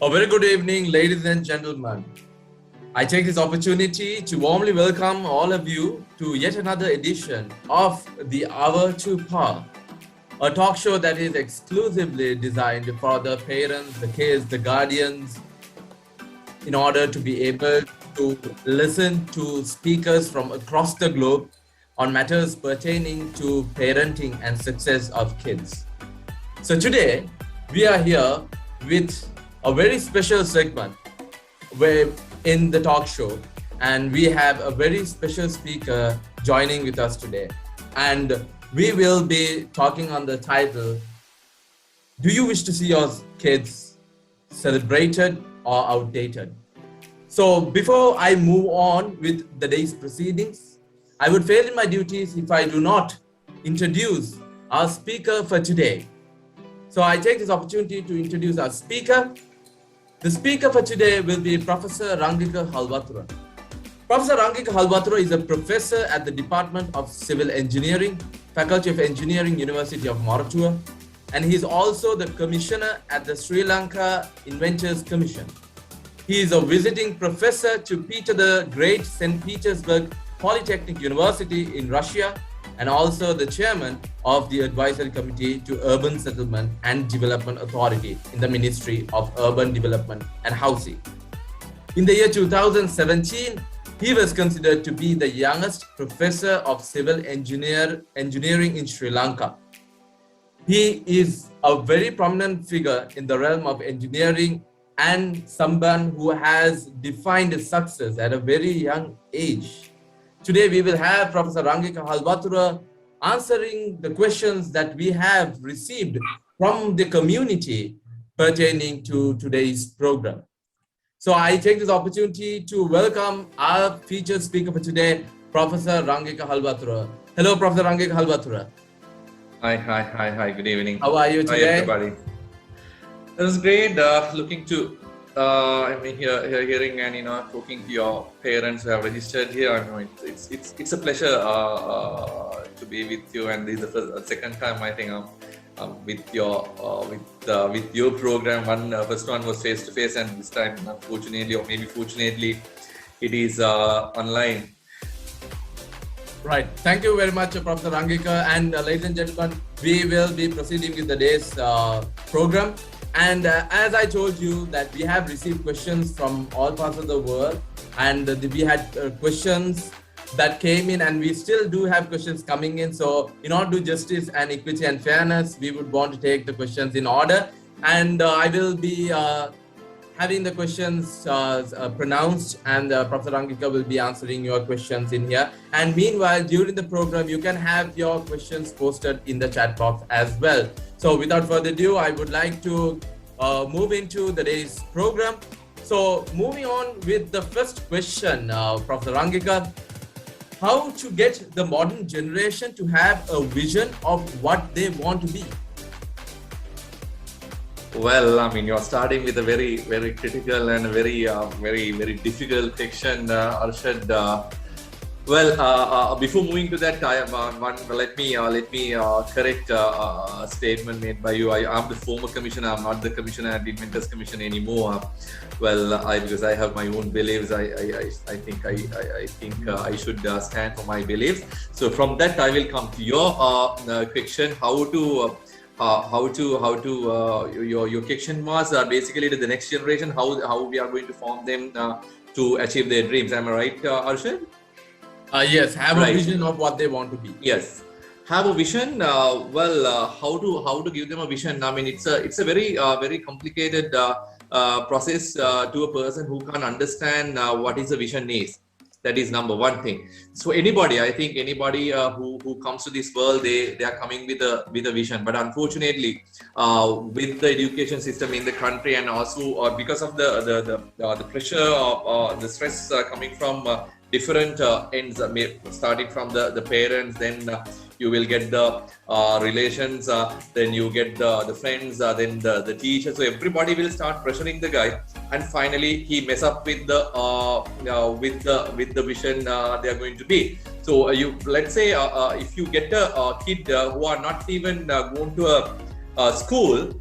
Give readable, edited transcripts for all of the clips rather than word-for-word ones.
A very good evening, ladies and gentlemen. I take this opportunity to warmly welcome all of you to yet another edition of the Hour to Power, a talk show that is exclusively designed for the parents, the kids, the guardians, in order to be able to listen to speakers from across the globe on matters pertaining to parenting and success of kids. So today, we are here with a very special segment in the talk show, and we have a very special speaker joining with us today. And we will be talking on the title, do you wish to see your kids celebrated or outdated? So before I move on with the day's proceedings, I would fail in my duties if I do not introduce our speaker for today. So I take this opportunity to introduce our speaker. The speaker for today will be Professor ℍ𝕠𝕦𝕣. Professor ℍ𝕠𝕦𝕣 is a professor at the Department of Civil Engineering, Faculty of Engineering, University of Moratuwa, and he is also the commissioner at the Sri Lanka Inventors Commission. He is a visiting professor to Peter the Great St. Petersburg Polytechnic University in Russia, and also the chairman of the Advisory Committee to Urban Settlement and Development Authority in the Ministry of Urban Development and Housing. In the year 2017, he was considered to be the youngest professor of civil engineering in Sri Lanka. He is a very prominent figure in the realm of engineering and someone who has defined success at a very young age. Today, we will have Professor ℍ𝕠𝕦𝕣 answering the questions that we have received from the community pertaining to today's program. So I take this opportunity to welcome our featured speaker for today, Professor ℍ𝕠𝕦𝕣. Hello, Professor ℍ𝕠𝕦𝕣. Hi. Good evening. How are you today? Hi, everybody. It was great looking to hearing and talking to your parents who have registered here. I know it's a pleasure to be with you, and this is the second time I think I'm with your program. First one was face to face, and this time, unfortunately or maybe fortunately, it is online. Right. Thank you very much, Professor ℍ𝕠𝕦𝕣. And ladies and gentlemen, we will be proceeding with the day's program. And as I told you that we have received questions from all parts of the world, and we had questions that came in, and we still do have questions coming in. So in order to do justice and equity and fairness, we would want to take the questions in order. And I will be having the questions pronounced, and Professor ℍ𝕠𝕦𝕣 will be answering your questions in here. And meanwhile, during the program, you can have your questions posted in the chat box as well. So without further ado, I would like to move into the day's program. So moving on with the first question, Professor ℍ𝕠𝕦𝕣, how to get the modern generation to have a vision of what they want to be? Well, I mean, you're starting with a very, very critical and very difficult question, Arshad. Before moving to that, let me correct a statement made by you. I am the former commissioner. I'm not the commissioner at the Inventors Commission anymore. Because I have my own beliefs. I think I should stand for my beliefs. So from that, I will come to your question. Your question was basically to the next generation, how we are going to form them to achieve their dreams. Am I right, Arshad? Yes, have a vision of what they want to be. Yes, have a vision. How to give them a vision? I mean, it's a very complicated process to a person who can't understand what is a vision is. That is number one thing. So I think anybody who comes to this world, they are coming with a vision. But unfortunately, with the education system in the country, and also because of the pressure of the stress coming from different ends, starting from the parents, then you will get the relations, then you get the friends, then the teachers. So everybody will start pressuring the guy, and finally he mess up with the vision they are going to be. So let's say if you get a kid who are not even going to a school,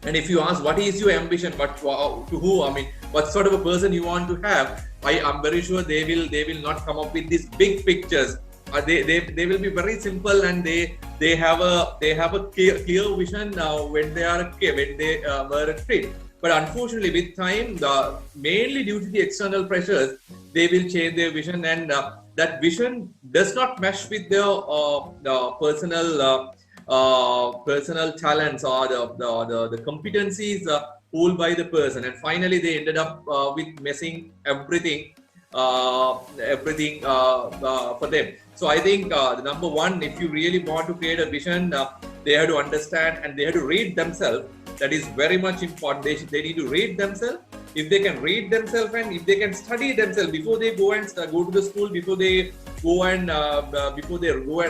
And if you ask what is your ambition, to who, I mean, what sort of a person you want to have, I'm very sure they will not come up with these big pictures. They will be very simple, and they have a clear vision when they were a kid. But unfortunately, with time, mainly due to the external pressures, they will change their vision, and that vision does not mesh with their personal talents or the competencies pulled by the person, and finally they ended up with messing everything for them. So I think the number one, if you really want to create a vision, they have to understand and they have to read themselves. That is very much important. They need to read themselves. If they can read themselves and if they can study themselves before they go to the school, before they go and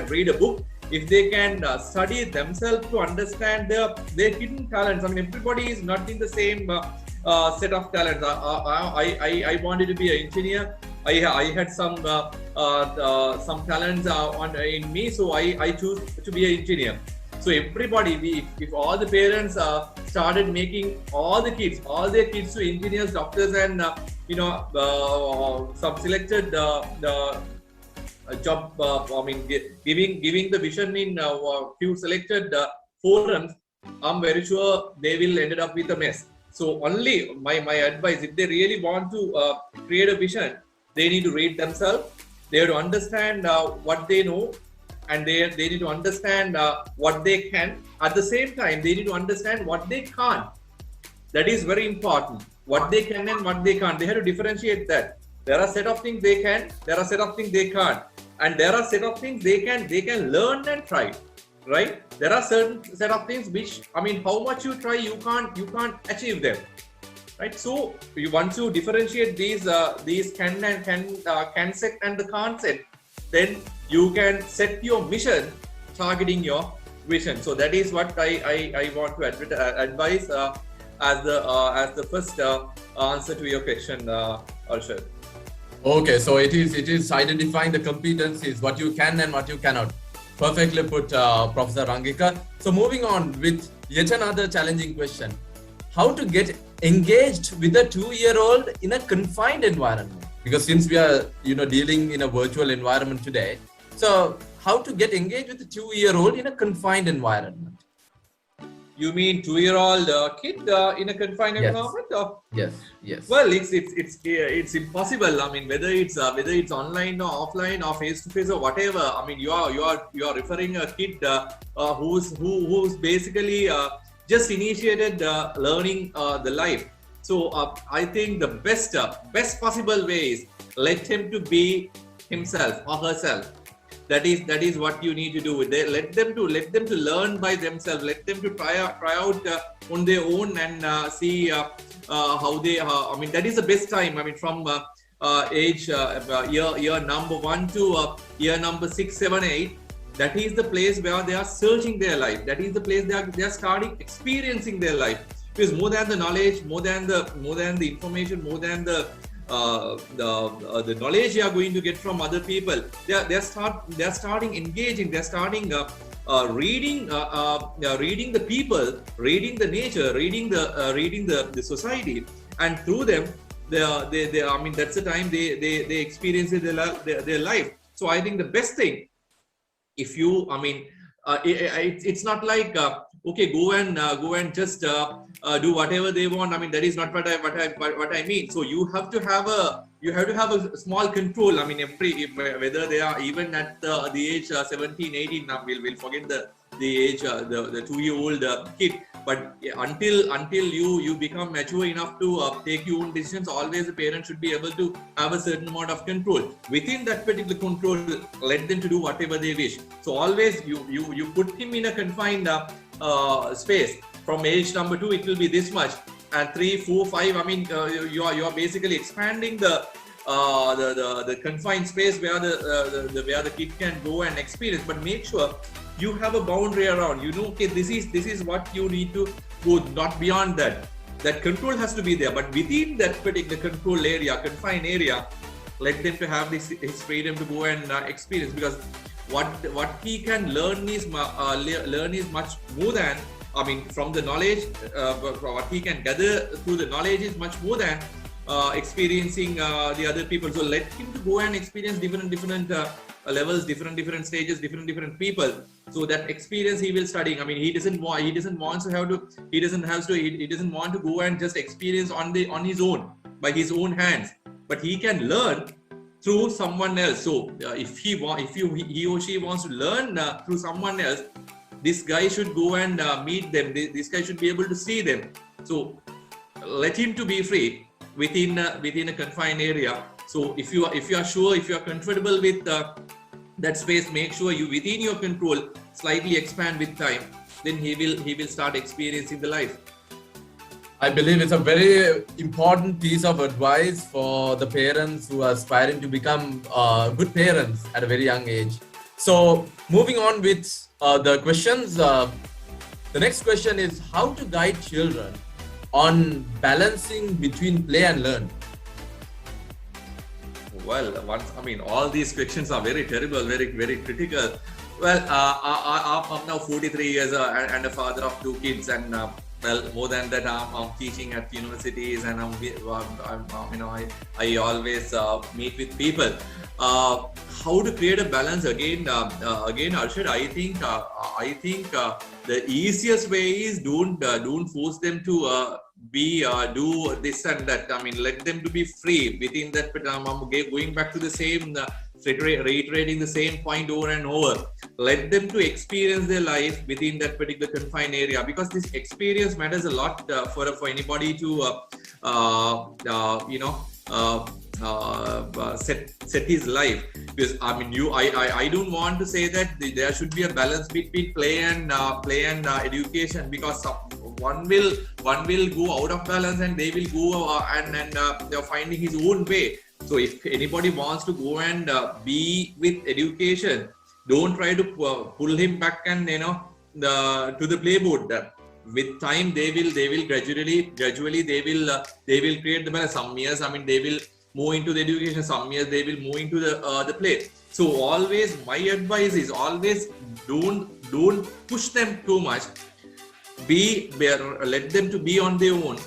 read a book, if they can study themselves to understand their hidden talents. I mean, everybody is not in the same set of talents. I wanted to be an engineer. I had some talents in me, so I chose to be an engineer. So everybody, if all the parents started making all their kids to engineers, doctors, and some selected job, giving the vision in few selected forums, I'm very sure they will end up with a mess. So only my advice, if they really want to create a vision, they need to read themselves. They have to understand what they know, and they need to understand what they can. At the same time, they need to understand what they can't. That is very important. What they can and what they can't. They have to differentiate that. There are set of things they can, there are set of things they can't, and there are set of things they can learn and try. Right? There are certain set of things which, I mean, how much you try, you can't achieve them. Right? So once you differentiate these can set and the can't set, then you can set your mission targeting your vision. So that is what I want to advise as the first answer to your question, Arshad. Okay, so it is identifying the competencies, what you can and what you cannot. Perfectly put, Professor Rangika. So moving on with yet another challenging question: how to get engaged with a 2-year-old in a confined environment? Because since we are dealing in a virtual environment today, so how to get engaged with a 2-year-old in a confined environment? You mean 2-year-old kid in a confined environment? Or? Yes. Well, it's impossible. I mean, whether it's online or offline or face to face or whatever. I mean, you are referring a kid who's basically just initiated learning the life. So I think the best possible way is let him to be himself or herself. That is what you need to do. Let them to learn by themselves. Let them to try out on their own and see how they. I mean, that is the best time. I mean, from age year number 1 to year number 6, 7, 8. That is the place where they are searching their life. That is the place they are starting experiencing their life. Because more than the knowledge, more than the information, more than the knowledge you are going to get from other people, they are starting engaging. They are starting reading the people, reading the nature, reading the society, and through them, they I mean, that's the time they experience their life. So I think the best thing, if you, I mean, it's not like okay, go and just do whatever they want. I mean, that is not what I mean. So you have to have a small control. I mean, whether they are even at the age 17, 18. Now we'll forget the age, the 2-year-old kid. But until you become mature enough to take your own decisions, always the parent should be able to have a certain amount of control. Within that particular control, let them to do whatever they wish. So always you put him in a confined space. From age number 2, it will be this much, and 3, 4, 5. I mean, you are basically expanding the confined space where the kid can go and experience. But make sure you have a boundary around. Okay, this is what you need to go. Not beyond that. That control has to be there. But within that particular control area, confined area, let them to have his freedom to go and experience. Because what he can learn is much more than, I mean, from the knowledge, what he can gather through the knowledge is much more than experiencing the other people. So let him to go and experience different levels, different stages, different people. So that experience he will studying. I mean, he doesn't want to go and just experience on his own, by his own hands, but he can learn through someone else. So if he or she wants to learn through someone else, this guy should go and meet them. This guy should be able to see them. So let him to be free within a confined area. So if you are sure, if you are comfortable with that space, make sure you within your control slightly expand with time. Then he will start experiencing the life. I believe it's a very important piece of advice for the parents who are aspiring to become good parents at a very young age. So moving on with the questions, the next question is how to guide children on balancing between play and learn. Well, all these questions are very terrible, very critical. Well, I'm now 43 years and a father of 2 kids, and well, more than that, I'm teaching at universities, and I always meet with people. How to create a balance again, Arshad? I think the easiest way is don't force them to do this and that. I mean, let them to be free within that. But I'm going back to the same, reiterating the same point over and over. Let them to experience their life within that particular confined area, because this experience matters a lot for anybody to set his life. Because I mean, I don't want to say that there should be a balance between play and education, because one will go out of balance and they will go and they're finding his own way. So if anybody wants to go and be with education, don't try to pull him back and to the playboard. With time, they will gradually they will create the balance. Some years, I mean, they will move into the education. Some years they will move into the play. So always, my advice is always don't push them too much. Let them to be on their own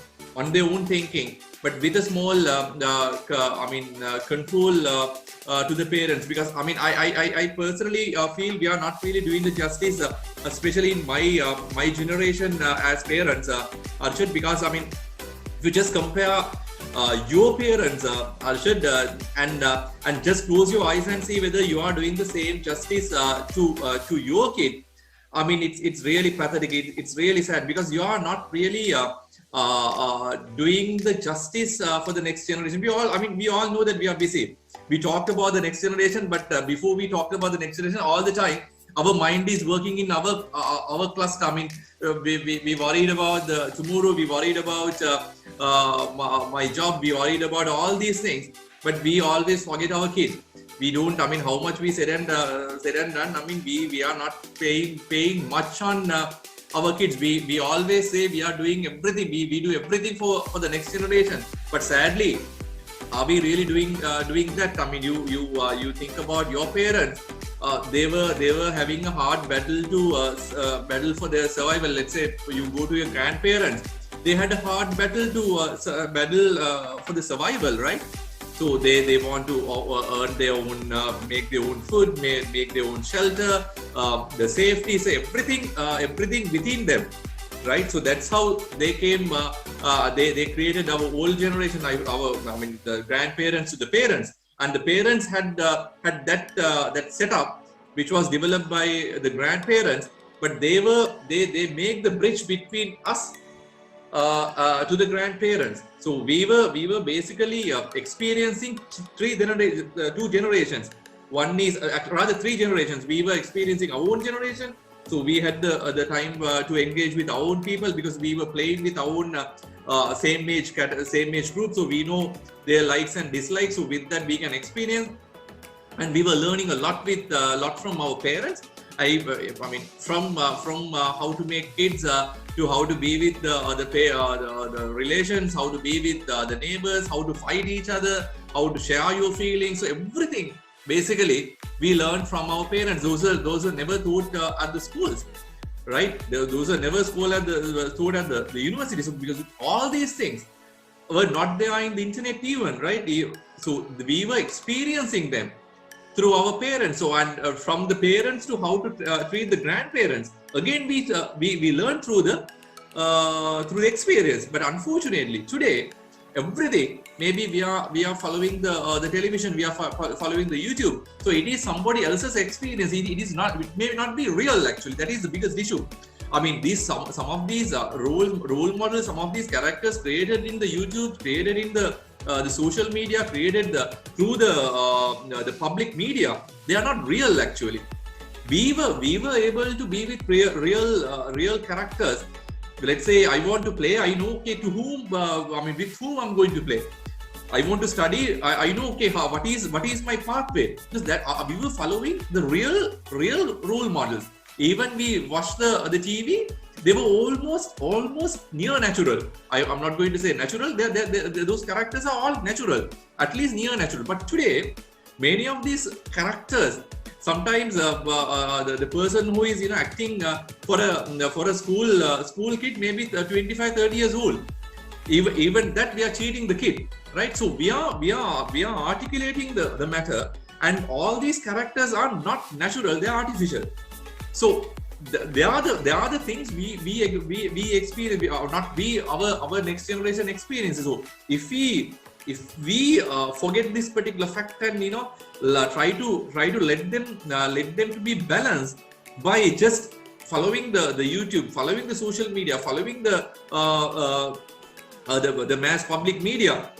thinking, but with a small control to the parents. Because I mean, I personally feel we are not really doing the justice, especially in my generation as parents, Arshad. Because I mean, if you just compare your parents, Arshad, and just close your eyes and see whether you are doing the same justice to your kid. I mean, it's really pathetic. It's really sad, because you are not really doing the justice for the next generation. We all know that we are busy. We talked about the next generation, but before we talked about the next generation, all the time our mind is working in our cluster. I mean, we worried about tomorrow. We worried about my job. We worried about all these things, but we always forget our kids. We don't. I mean, how much we said and done. I mean, we are not paying much on our kids. We always say we are doing everything. We do everything for the next generation. But sadly, are we really doing that? I mean, you think about your parents. They were having a hard battle to battle for their survival. Let's say you go to your grandparents. They had a hard battle to battle for the survival, right? So they want to earn their own, make their own food, make their own shelter, the safety, so everything within them, right? So that's how they came. They created our old generation. The grandparents to the parents, and the parents had that setup which was developed by the grandparents. But they make the bridge between us to the grandparents. So we were basically experiencing two generations. One is rather 3 generations. We were experiencing our own generation. So we had the time to engage with our own people, because we were playing with our own same age group. So we know their likes and dislikes. So with that we can experience, and we were learning a lot from our parents. I mean, from how to make kids to how to be with the relations, how to be with the neighbors, how to fight each other, how to share your feelings. So everything basically we learn from our parents. Those are never taught at the schools, right? Those are never taught at the universities, because all these things were not there in the internet even, right? So we were experiencing them through our parents. So, and from the parents to how to treat the grandparents, again we learn through the experience. But unfortunately today, everything, maybe we are following the television, we are following the YouTube, so it is somebody else's experience. It may not be real. Actually, that is the biggest issue. I mean, some of these role models, some of these characters created in the YouTube, created in the social media, created through the public media, they are not real. Actually, we were able to be with real characters. Let's say I want to play, I know, okay, to whom with whom I'm going to play. I want to study, I know, okay, what is my pathway, because that we were following the real role models. Even we watch the TV, they were almost near natural. I'm not going to say natural. Those characters are all natural, at least near natural. But today, many of these characters, sometimes the person who is acting for a school kid, maybe 25-30 years old. Even that, we are cheating the kid, right? So we are articulating the matter, and all these characters are not natural; they are artificial. So they are the things we experience, our next generation experiences. So if we forget this particular fact and try to let them to be balanced by just following the YouTube, following the social media, following the mass public media,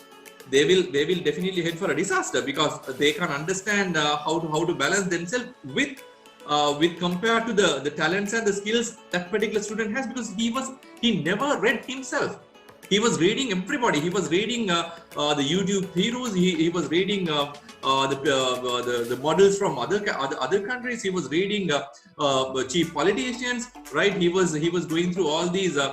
they will definitely head for a disaster, because they can't understand how to balance themselves with compared to the talents and the skills that particular student has, because he never read himself. He was reading everybody. He was reading the YouTube heroes. He was reading the models from other countries. He was reading chief politicians, right? He was going through all these the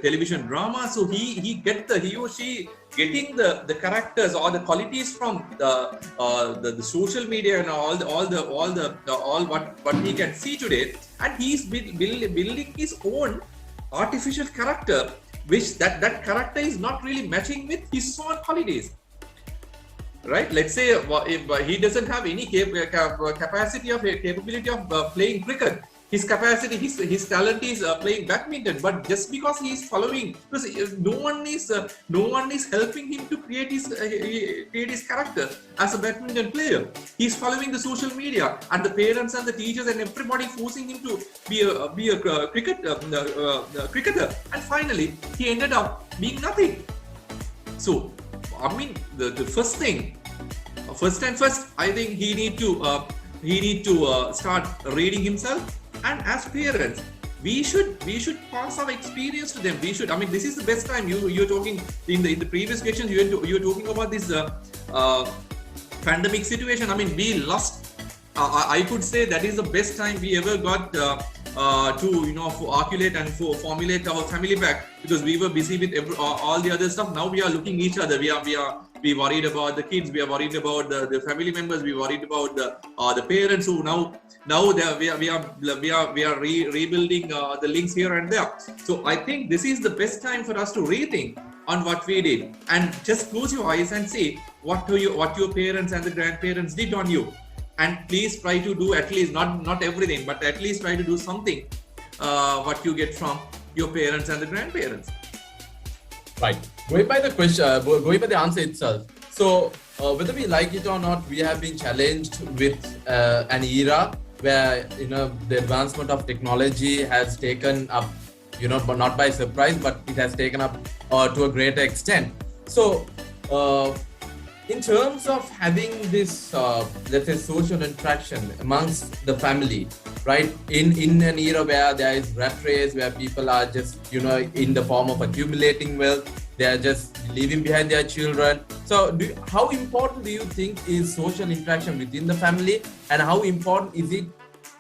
television dramas. So he or she getting the characters or the qualities from the social media and all what he can see today, and he's building his own artificial character, which that character is not really matching with his own qualities, right? Let's say if he doesn't have any capacity of capability of playing cricket. His capacity, his talent is playing badminton, but just because he is following, because no one is helping him to create his character as a badminton player. He is following the social media, and the parents and the teachers and everybody forcing him to be a cricketer, and finally he ended up being nothing. So, I mean, the first, I think he need to start reading himself. And as parents, we should pass our experience to them. We should. I mean, this is the best time. You're talking in the previous questions. You're talking about this pandemic situation. I mean, we lost. I could say that is the best time we ever got to articulate and formulate our family back, because we were busy with all the other stuff. Now we are looking each other. We worried about the kids. We are worried about the family members. We worried about the parents who now we are rebuilding the links here and there. So I think this is the best time for us to rethink on what we did, and just close your eyes and say what your parents and the grandparents did on you, and please try to do at least not everything, but at least try to do something what you get from your parents and the grandparents. Right. Going by the question, going by the answer itself. So whether we like it or not, we have been challenged with an era where the advancement of technology has taken up, but not by surprise, but it has taken up to a greater extent. So in terms of having this, let's say, social interaction amongst the family, right? In an era where there is rat race, where people are just, in the form of accumulating wealth, they are just leaving behind their children. So how important do you think is social interaction within the family, and how important is it,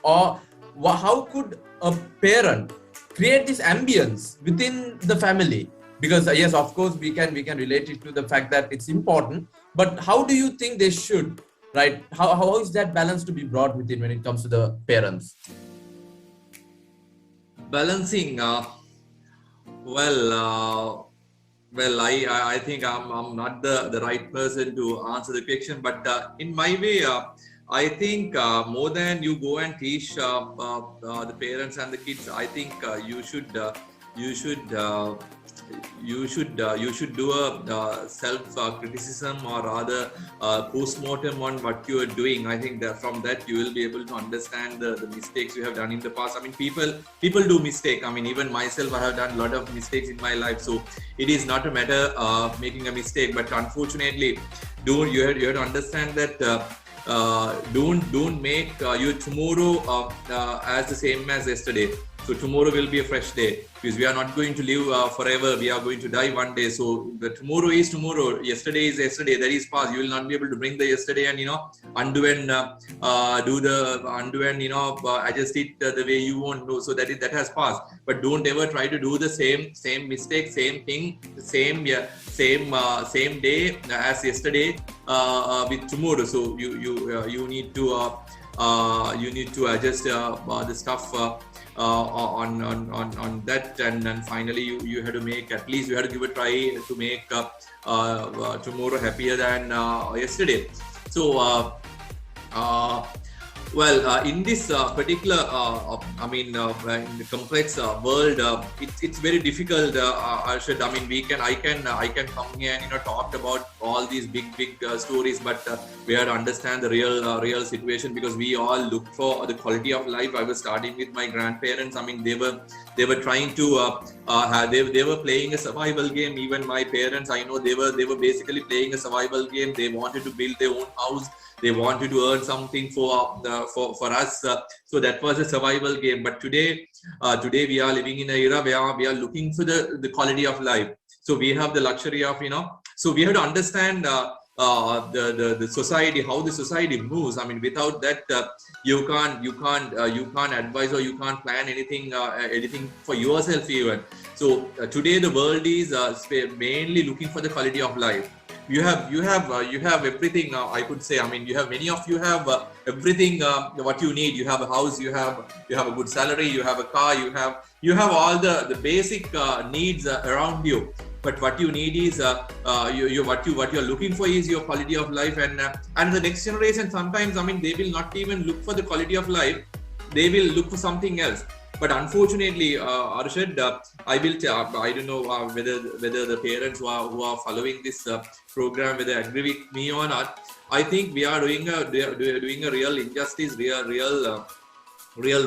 or how could a parent create this ambience within the family because yes, of course, we can relate it to the fact that it's important. But how do you think they should, right? How is that balance to be brought within when it comes to the parents? Balancing. Well, I think I'm not the right person to answer the question, but in my way, I think more than you go and teach the parents and the kids, I think you should you should you should do a self criticism, or rather post-mortem on what you are doing. I think that from that you will be able to understand the mistakes you have done in the past. I mean, people do mistake. I mean, even myself, I have done a lot of mistakes in my life, so it is not a matter of making a mistake, but unfortunately you have to understand that don't make your tomorrow as the same as yesterday. So tomorrow will be a fresh day, because we are not going to live forever. We are going to die one day. So the tomorrow is tomorrow. Yesterday is yesterday. That is past. You will not be able to bring the yesterday and undo and adjust it the way you want. No, so that has passed. But don't ever try to do the same mistake, same thing, same day as yesterday with tomorrow. So you need to adjust the stuff on that, and then finally you have to make, at least you have to give a try to make tomorrow happier than yesterday. So in this particular, in the complex world, it's very difficult, Arshad. I mean, I can come here and talk about all these big stories, but we have to understand the real situation, because we all look for the quality of life. I was starting with my grandparents. I mean, they were trying to they were playing a survival game. Even my parents, I know, they were basically playing a survival game. They wanted to build their own house. They wanted to earn something for us. So that was a survival game. But today we are living in an era where we are looking for the quality of life. So we have the luxury of, so we have to understand the society, how the society moves. I mean, without that, you can't advise, or you can't plan anything for yourself even. So today the world is mainly looking for the quality of life. You have everything. I could say. I mean, many of you have everything what you need. You have a house. You have a good salary. You have a car. You have all the basic needs around you. But what you need is what you're looking for is your quality of life. And the next generation, sometimes, I mean, they will not even look for the quality of life. They will look for something else. But unfortunately, Arshad, I don't know whether the parents who are following this program, whether they agree with me or not. I think we are doing a real injustice, real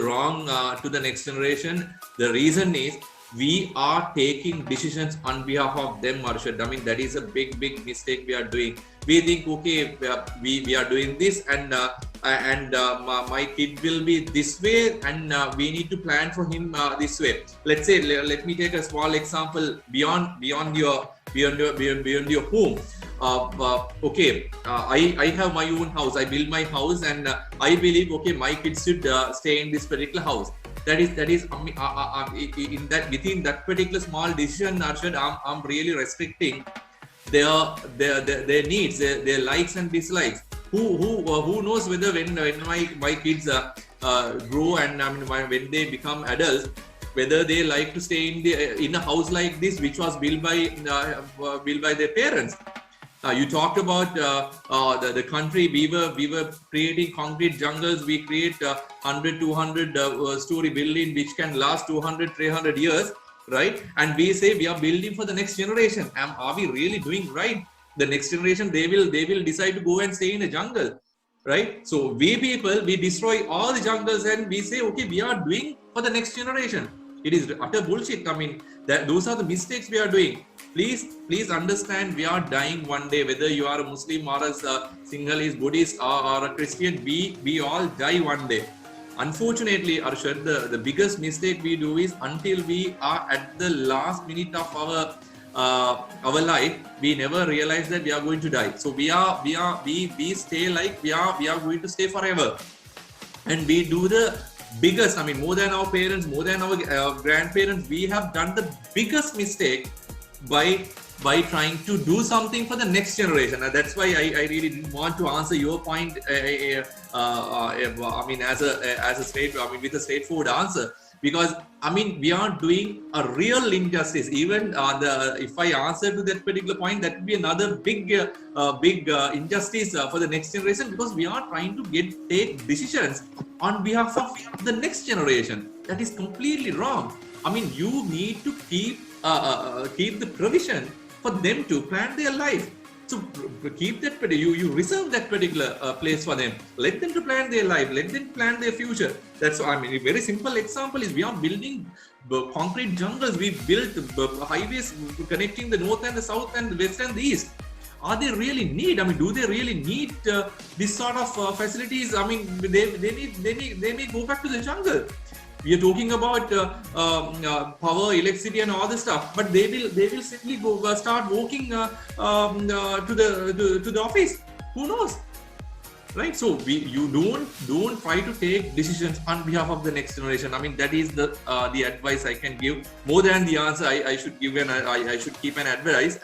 wrong to the next generation. The reason is we are taking decisions on behalf of them, Arshad. I mean, that is a big mistake we are doing. We think, okay, we are doing this, and my kid will be this way, and we need to plan for him this way. Let's say, let me take a small example beyond your home. Okay, I have my own house. I build my house, and I believe, okay, my kids should stay in this particular house. That is in that, within that particular small decision, Arshad, I'm really restricting their needs, their likes and dislikes. Who knows whether when my kids grow, and when they become adults, whether they like to stay in a house like this, which was built by their parents. You talked about the country. We were creating concrete jungles. We create 100, 200 story building which can last 200, 300 years, right? And we say we are building for the next generation. Are we really doing right? The next generation, they will decide to go and stay in a jungle, right? So we people, we destroy all the jungles, and we say, okay, we are doing for the next generation. It is utter bullshit. I mean, those are the mistakes we are doing. Please understand, we are dying one day. Whether you are a Muslim or a Sinhalese, Buddhist or a Christian, we all die one day. Unfortunately, Arshad, the biggest mistake we do is, until we are at the last minute of our life, we never realize that we are going to die. So we stay like we are going to stay forever, and we do the biggest. I mean, more than our parents, more than our grandparents, we have done the biggest mistake by trying to do something for the next generation. And that's why I really didn't want to answer your point. I mean, as a with a straightforward answer, because I mean, we are doing a real injustice. Even if I answer to that particular point, that would be another big injustice for the next generation, because we are trying to take decisions on behalf of the next generation. That is completely wrong. I mean, you need to keep the provision for them to plan their life. So keep that, you reserve that particular place for them. Let them to plan their life. Let them plan their future. That's why, I mean, a very simple example is we are building concrete jungles. We built highways connecting the north and the south and the west and the east. Are they really need? I mean, do they really need this sort of facilities? I mean, they may go back to the jungle. We are talking about power, electricity, and all this stuff, but they will simply go start walking to the office. Who knows, right? So you don't try to take decisions on behalf of the next generation. I mean, that is the advice I can give. More than the answer I should give, and I should keep an advice.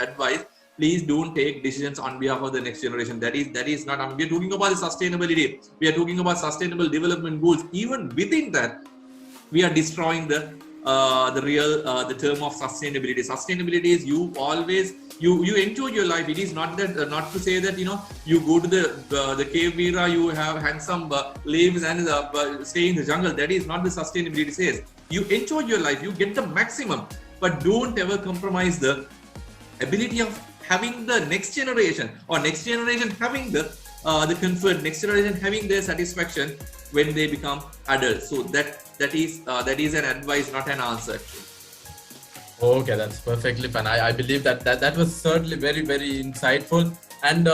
Please don't take decisions on behalf of the next generation. That is not. I mean, we are talking about the sustainability. We are talking about sustainable development goals. Even within that, we are destroying the term of sustainability. Sustainability is you always you enjoy your life. It is not that not to say that you go to the cave Veera, you have handsome leaves and stay in the jungle. That is not the sustainability says. You enjoy your life. You get the maximum, but don't ever compromise the ability of having the next generation, or next generation having the comfort, next generation having their satisfaction when they become adults. So that is an advice, not an answer. Okay, that's perfectly fine. I believe that was certainly very, very insightful. And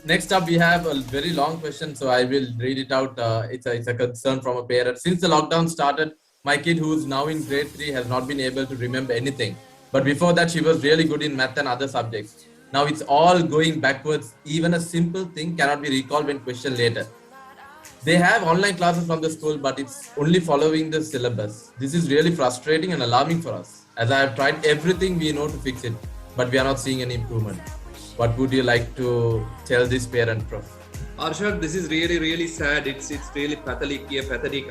next up, we have a very long question, so I will read it out. It's a concern from a parent. Since the lockdown started, my kid, who is now in grade 3, has not been able to remember anything. But before that, she was really good in math and other subjects. Now it's all going backwards. Even a simple thing cannot be recalled when questioned later. They have online classes from the school, but it's only following the syllabus. This is really frustrating and alarming for us, as I have tried everything we know to fix it, but we are not seeing any improvement. What would you like to tell this parent, Prof? Arshad, this is really, really sad. It's really pathetic.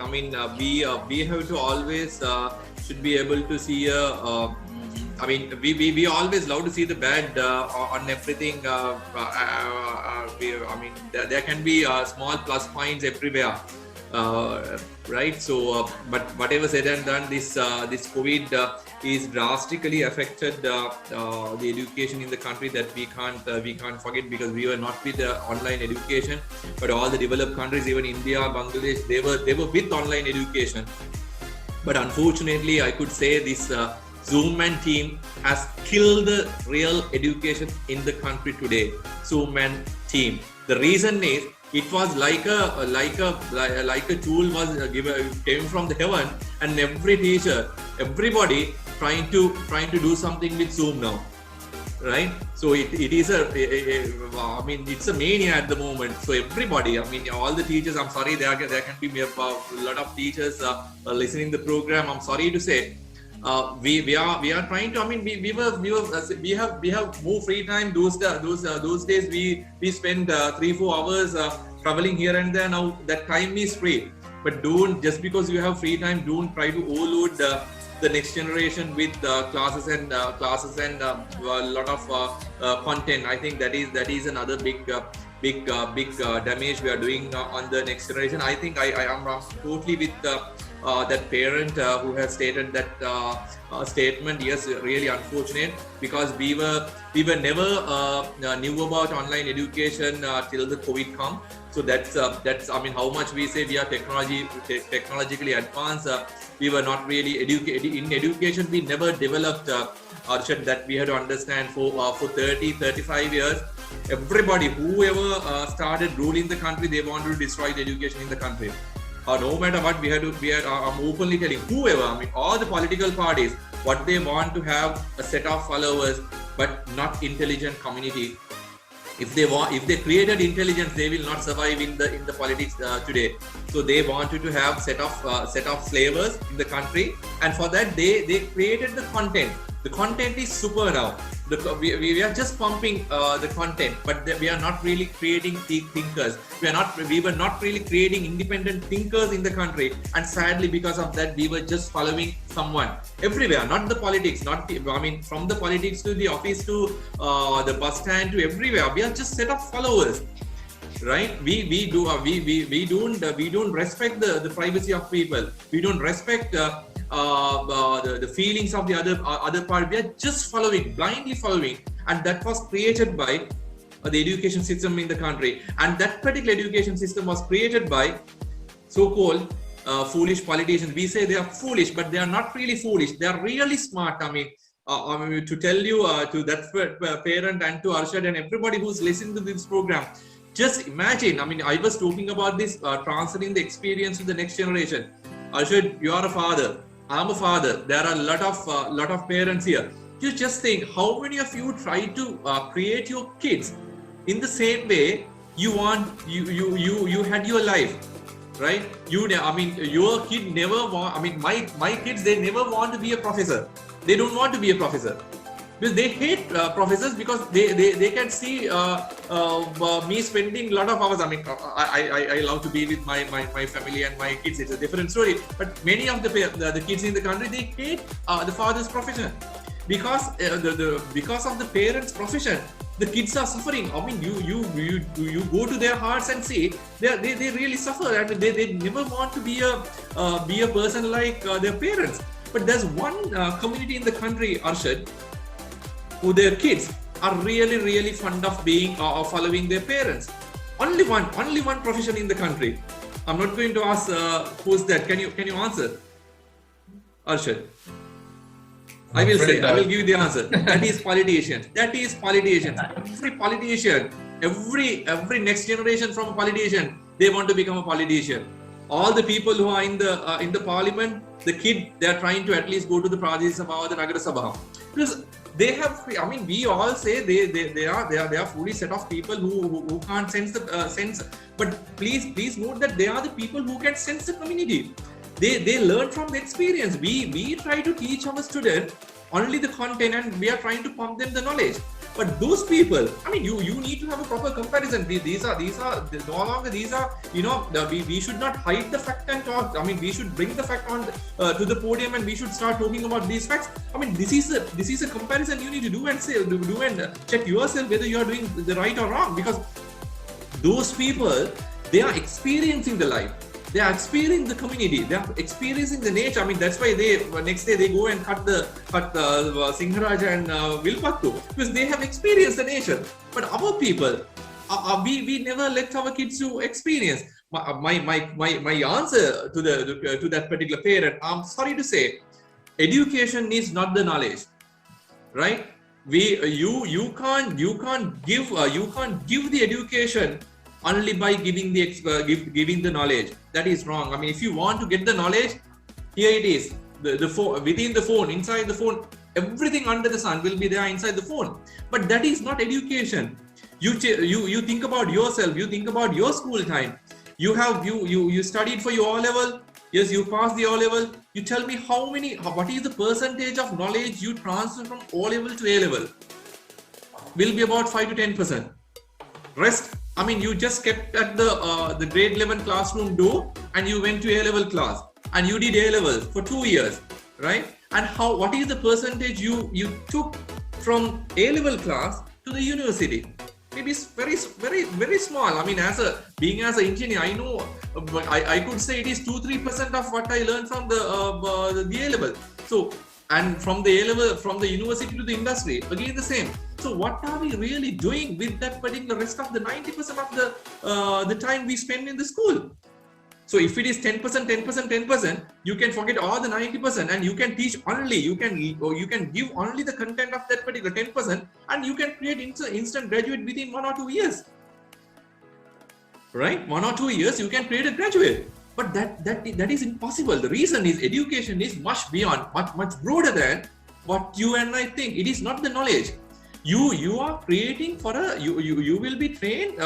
I mean, we have to always should be able to see I mean, we always love to see the bad on everything. I mean, there can be small plus points everywhere, right? So, but whatever said and done, this COVID is drastically affected the education in the country. That we can't forget, because we were not with online education, but all the developed countries, even India, Bangladesh, they were with online education. But unfortunately, I could say this. Zoom Man team has killed the real education in the country today. Zoom Man team. The reason is it was like a tool was came from the heaven, and every teacher, everybody trying to do something with Zoom now, right? So it is I mean, it's a mania at the moment. So everybody, I mean, all the teachers. I'm sorry, there can be a lot of teachers listening the program. I'm sorry to say. We are trying to. I mean, we have more free time. Those days we spend 3-4 hours traveling here and there. Now that time is free. But don't, just because you have free time, don't try to overload the next generation with classes and a lot of content. I think that is another big damage we are doing on the next generation. I think I am totally with that parent who has stated that statement. Yes, really unfortunate, because we were never knew about online education till the COVID come. So that's I mean, how much we say we are technologically advanced, we were not really educated in education. We never developed Arshad, that we had to understand for 30-35 years. Everybody, whoever started ruling the country, they wanted to destroy the education in the country. No matter what, I'm openly telling whoever, I mean, all the political parties, what they want to have a set of followers, but not intelligent community. If they created intelligence, they will not survive in the politics today. So they wanted to have set of slavers in the country, and for that they created the content. The content is super now. We are just pumping the content, but we are not really creating thinkers. We were not really creating independent thinkers in the country, and sadly, because of that, we were just following someone everywhere. Not the politics, from the politics to the office to the bus stand to everywhere. We are just set of followers, right? We don't respect the privacy of people. We don't respect the feelings of the other part. We are just blindly following, and that was created by the education system in the country. And that particular education system was created by so-called foolish politicians. We say they are foolish, but they are not really foolish. They are really smart. To tell you, to that parent and to Arshad and everybody who's listening to this program, just imagine. I was talking about this transferring the experience to the next generation. Arshad, you are a father. I'm a father. There are a lot of parents here. You just think, how many of you try to create your kids in the same way you had your life, right? Your kid never want. My kids, they never want to be a professor. They don't want to be a professor because they hate professors, because they can see me spending a lot of hours. I love to be with my family and my kids. It's a different story. But many of the kids in the country, they hate the father's profession because because of the parents' profession. The kids are suffering. You go to their hearts and see they really suffer. They never want to be a person like their parents. But there's one community in the country, Arshad, who their kids are really fond of being following their parents. Only one profession in the country. I'm not going to ask who's that. Can you answer, Arshad? I will give you the answer. That is politicians. Every politician, every next generation from a politician, they want to become a politician. All the people who are in the parliament, the kid, they are trying to at least go to the Pradesh Sabha or the Nagar Sabha, because they have. We all say they are fully set of people who can't sense the sense. But please note that they are the people who can sense the community. They learn from the experience. We try to teach our students only the content, and we are trying to pump them the knowledge. But those people, you need to have a proper comparison. These are no longer. These are, we should not hide the fact and talk. We should bring the fact on to the podium, and we should start talking about these facts. This is a comparison you need to do and check yourself whether you are doing the right or wrong, because those people, they are experiencing the life. They are experiencing the community. They are experiencing the nature. That's why next day they go and cut Singharaj and Vilpattu, because they have experienced the nature. But our people, we never let our kids to experience. My answer to that particular parent, I'm sorry to say, education is not the knowledge, right? You can't give the education only by giving the knowledge. That is wrong. If you want to get the knowledge, here it is. The phone, within the phone, inside the phone, everything under the sun will be there inside the phone. But that is not education. You think about yourself. You think about your school time. You studied for your O-level. Yes, you passed the O-level. You tell me what is the percentage of knowledge you transfer from O-level to A-level? Will be about 5 to 10%. Rest, you just kept at the grade 11 classroom door, and you went to A-level class, and you did A-level for 2 years, right? And what is the percentage you took from A-level class to the university? Maybe it's very small. Being as an engineer, I know I could say it is 2-3% of what I learned from the A-level. So, and from the A-level, from the university to the industry, again the same. So what are we really doing with that particular rest of the 90% of the time we spend in the school? So if it is 10%, you can forget all the 90%, and you can teach only, you can give only the content of that particular 10%, and you can create instant graduate within 1 or 2 years. Right? 1 or 2 years, you can create a graduate. But that is impossible. The reason is education is much beyond, much broader than what you and I think. It is not the knowledge. You are creating for you will be trained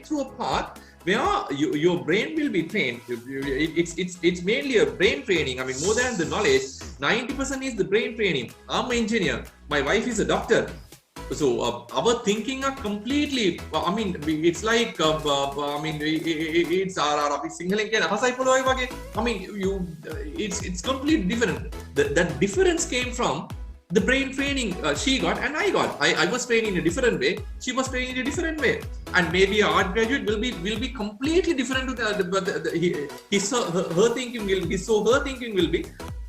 through a path where your brain will be trained. It's mainly a brain training. I mean, more than the knowledge, 90% is the brain training. I'm an engineer. My wife is a doctor. So our thinking are completely. I mean, it's like. I mean, it's I mean, it's completely different. That difference came from the brain training she got and I got. I was trained in a different way. She was trained in a different way. And maybe an art graduate will be completely different to her thinking will be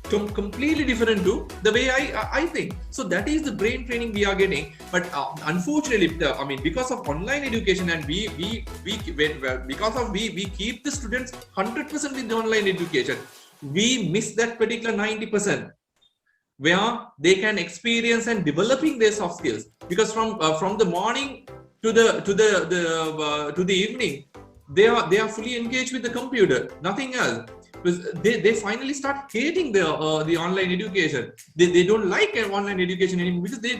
completely different to the way I think. So that is the brain training we are getting. But unfortunately, I mean, because of online education and we keep the students 100% with the online education, we miss that particular 90%. Where they can experience and developing their soft skills, because from the morning to the evening, they are fully engaged with the computer, nothing else. Because they finally start hating the online education. They don't like online education anymore because they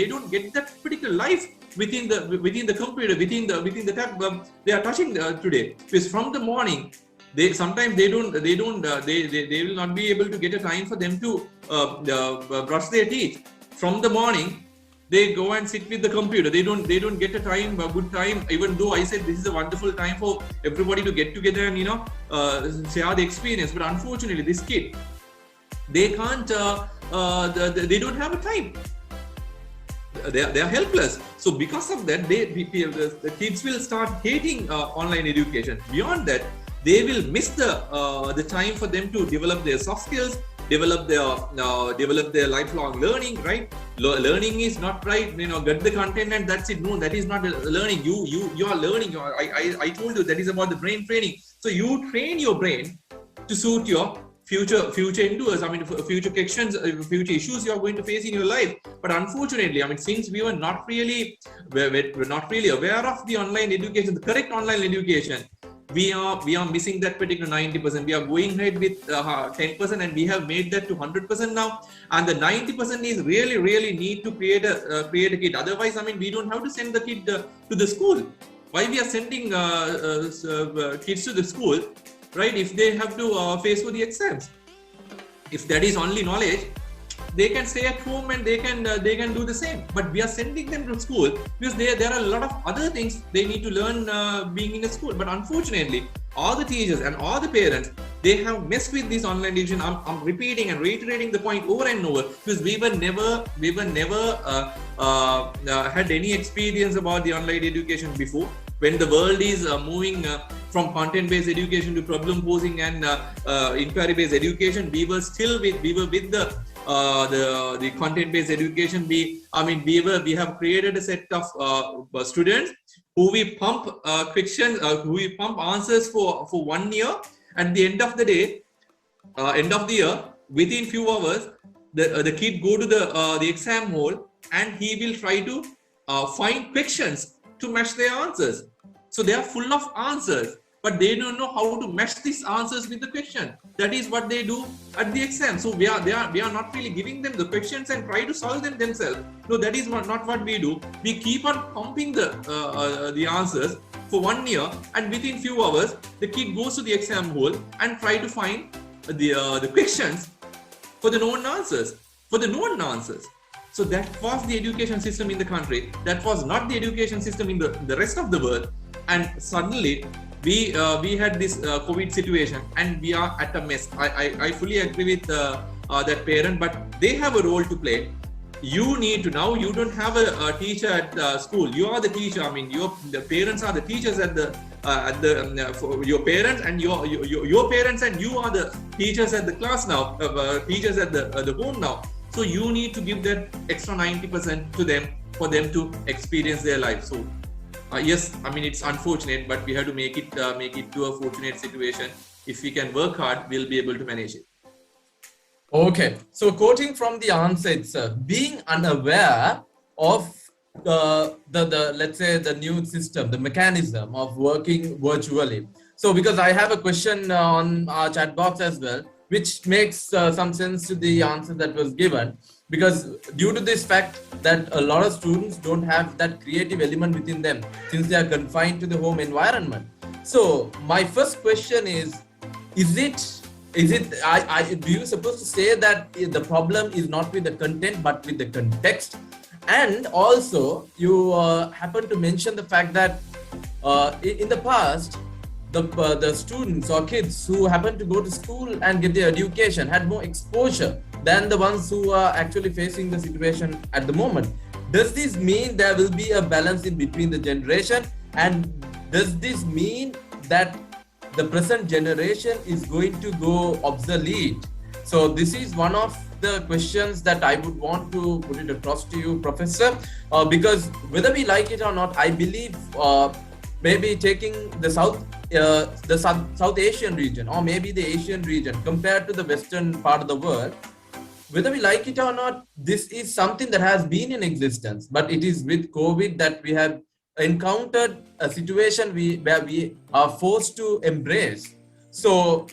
don't get that particular life within the computer, within the tab they are touching today. Because from the morning, they will not be able to get a time for them to brush their teeth. From the morning, they go and sit with the computer. They don't get a good time. Even though I said this is a wonderful time for everybody to get together and share the experience, but unfortunately, this kid, they can't. They don't have a time. They are helpless. So because of that, the kids will start hating online education. Beyond that, they will miss the time for them to develop their soft skills, develop their lifelong learning. Right? Learning is not right. Get the content and that's it. No, that is not learning. You are learning. I told you that is about the brain training. So you train your brain to suit your future endures. I mean, future questions, future issues you are going to face in your life. But unfortunately, I mean, since we were not really aware of the online education, the correct online education, we are missing that particular 90%. We are going ahead with 10%, and we have made that to 100% now. And the 90% is really need to create a kid. Otherwise, I mean, we don't have to send the kid to the school. Why we are sending kids to the school, right? If they have to face for the exams, if that is only knowledge, they can stay at home and they can do the same. But we are sending them to school because there are a lot of other things they need to learn being in a school. But unfortunately, all the teachers and all the parents, they have messed with this online education. I'm repeating and reiterating the point over and over because we were never had any experience about the online education before. When the world is moving from content-based education to problem-posing and inquiry-based education, we were with the content-based education. We have created a set of students who we pump questions, who we pump answers for 1 year. At the end of the day, end of the year, within few hours, the kid go to the exam hall and he will try to find questions to match their answers. So they are full of answers, but they don't know how to match these answers with the question. That is what they do at the exam. So we are not really giving them the questions and try to solve them themselves. No, that is not what we do. We keep on pumping the answers for 1 year, and within few hours, the kid goes to the exam hall and try to find the questions for the known answers. So that was the education system in the country. That was not the education system in the rest of the world. And suddenly, we had this COVID situation, and we are at a mess. I fully agree with that parent, but they have a role to play. You need to now. You don't have a teacher at school. You are the teacher. I mean, the parents are the teachers for your parents, and your parents and you are the teachers at the class now. Teachers at the home now. So you need to give that extra 90% to them for them to experience their life. So yes, I mean, it's unfortunate, but we have to make it to a fortunate situation. If we can work hard, we'll be able to manage it. Okay, so quoting from the answer itself, being unaware of the let's say the new system, the mechanism of working virtually. So because I have a question on our chat box as well, which makes some sense to the answer that was given, because due to this fact that a lot of students don't have that creative element within them since they are confined to the home environment. So my first question is it do you supposed to say that the problem is not with the content but with the context? And also you happen to mention the fact that in the past the students or kids who happen to go to school and get their education had more exposure than the ones who are actually facing the situation at the moment. Does this mean there will be a balance in between the generation, and does this mean that the present generation is going to go obsolete? So this is one of the questions that I would want to put it across to you, Professor, because whether we like it or not, I believe maybe taking the South Asian region or maybe the Asian region compared to the Western part of the world, whether we like it or not, this is something that has been in existence, but it is with COVID that we have encountered a situation where we are forced to embrace. So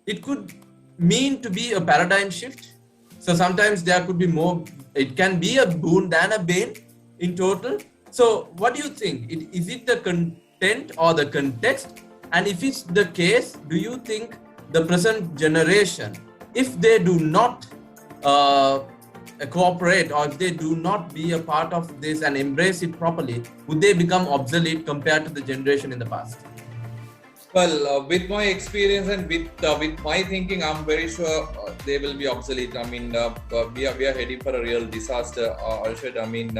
it could mean to be a paradigm shift. So sometimes there could be more, it can be a boon than a bane in total. So what do you think? Is it the content or the context? And if it's the case, do you think the present generation, if they do not cooperate or if they do not be a part of this and embrace it properly, would they become obsolete compared to the generation in the past? Well, with my experience and with my thinking, I'm very sure they will be obsolete. I mean, we are heading for a real disaster, Arshad. I mean,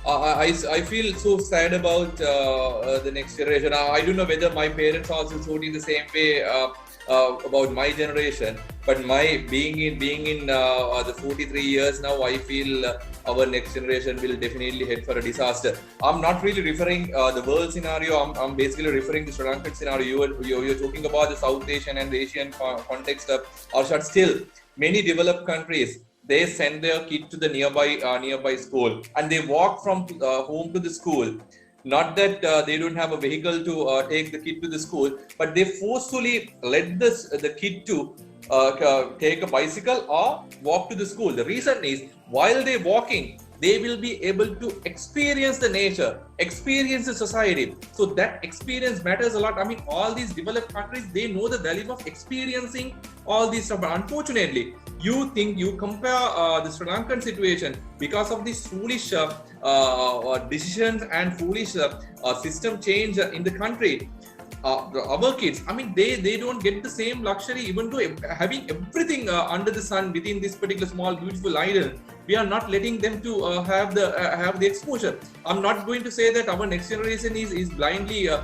I feel so sad about the next generation. I don't know whether my parents are also voting the same way about my generation, but my being in the 43 years now, I feel our next generation will definitely head for a disaster. I'm not really referring the world scenario. I'm basically referring to Sri Lankan scenario. You're talking about the South Asian and the Asian context of Arshad. Still, many developed countries, they send their kid to the nearby school and they walk from home to the school. Not that they don't have a vehicle to take the kid to the school, but they forcefully let the kid to take a bicycle or walk to the school. The reason is, while they're walking, they will be able to experience the nature, experience the society. So that experience matters a lot. I mean, all these developed countries, they know the value of experiencing all these stuff. But unfortunately, you compare the Sri Lankan situation because of these foolish decisions and foolish system change in the country. Our kids, I mean, they don't get the same luxury, even though having everything under the sun within this particular small beautiful island. We are not letting them to have the exposure. I'm not going to say that our next generation is blindly. I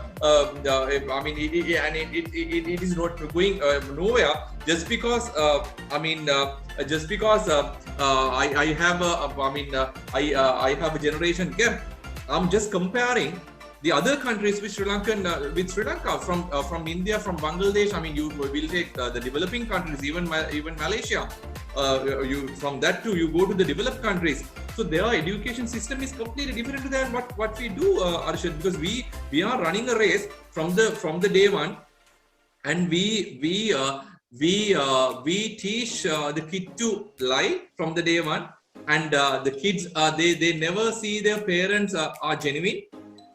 mean, it is not going nowhere just because. Just because I have I have a generation gap. I'm just comparing the other countries with Sri Lanka, from India, from Bangladesh. I mean, you will take the developing countries, even Malaysia. From that too, you go to the developed countries. So their education system is completely different than what we do, Arshad, because we are running a race from the day one, and we teach the kid to lie from the day one, and the kids they never see their parents are genuine.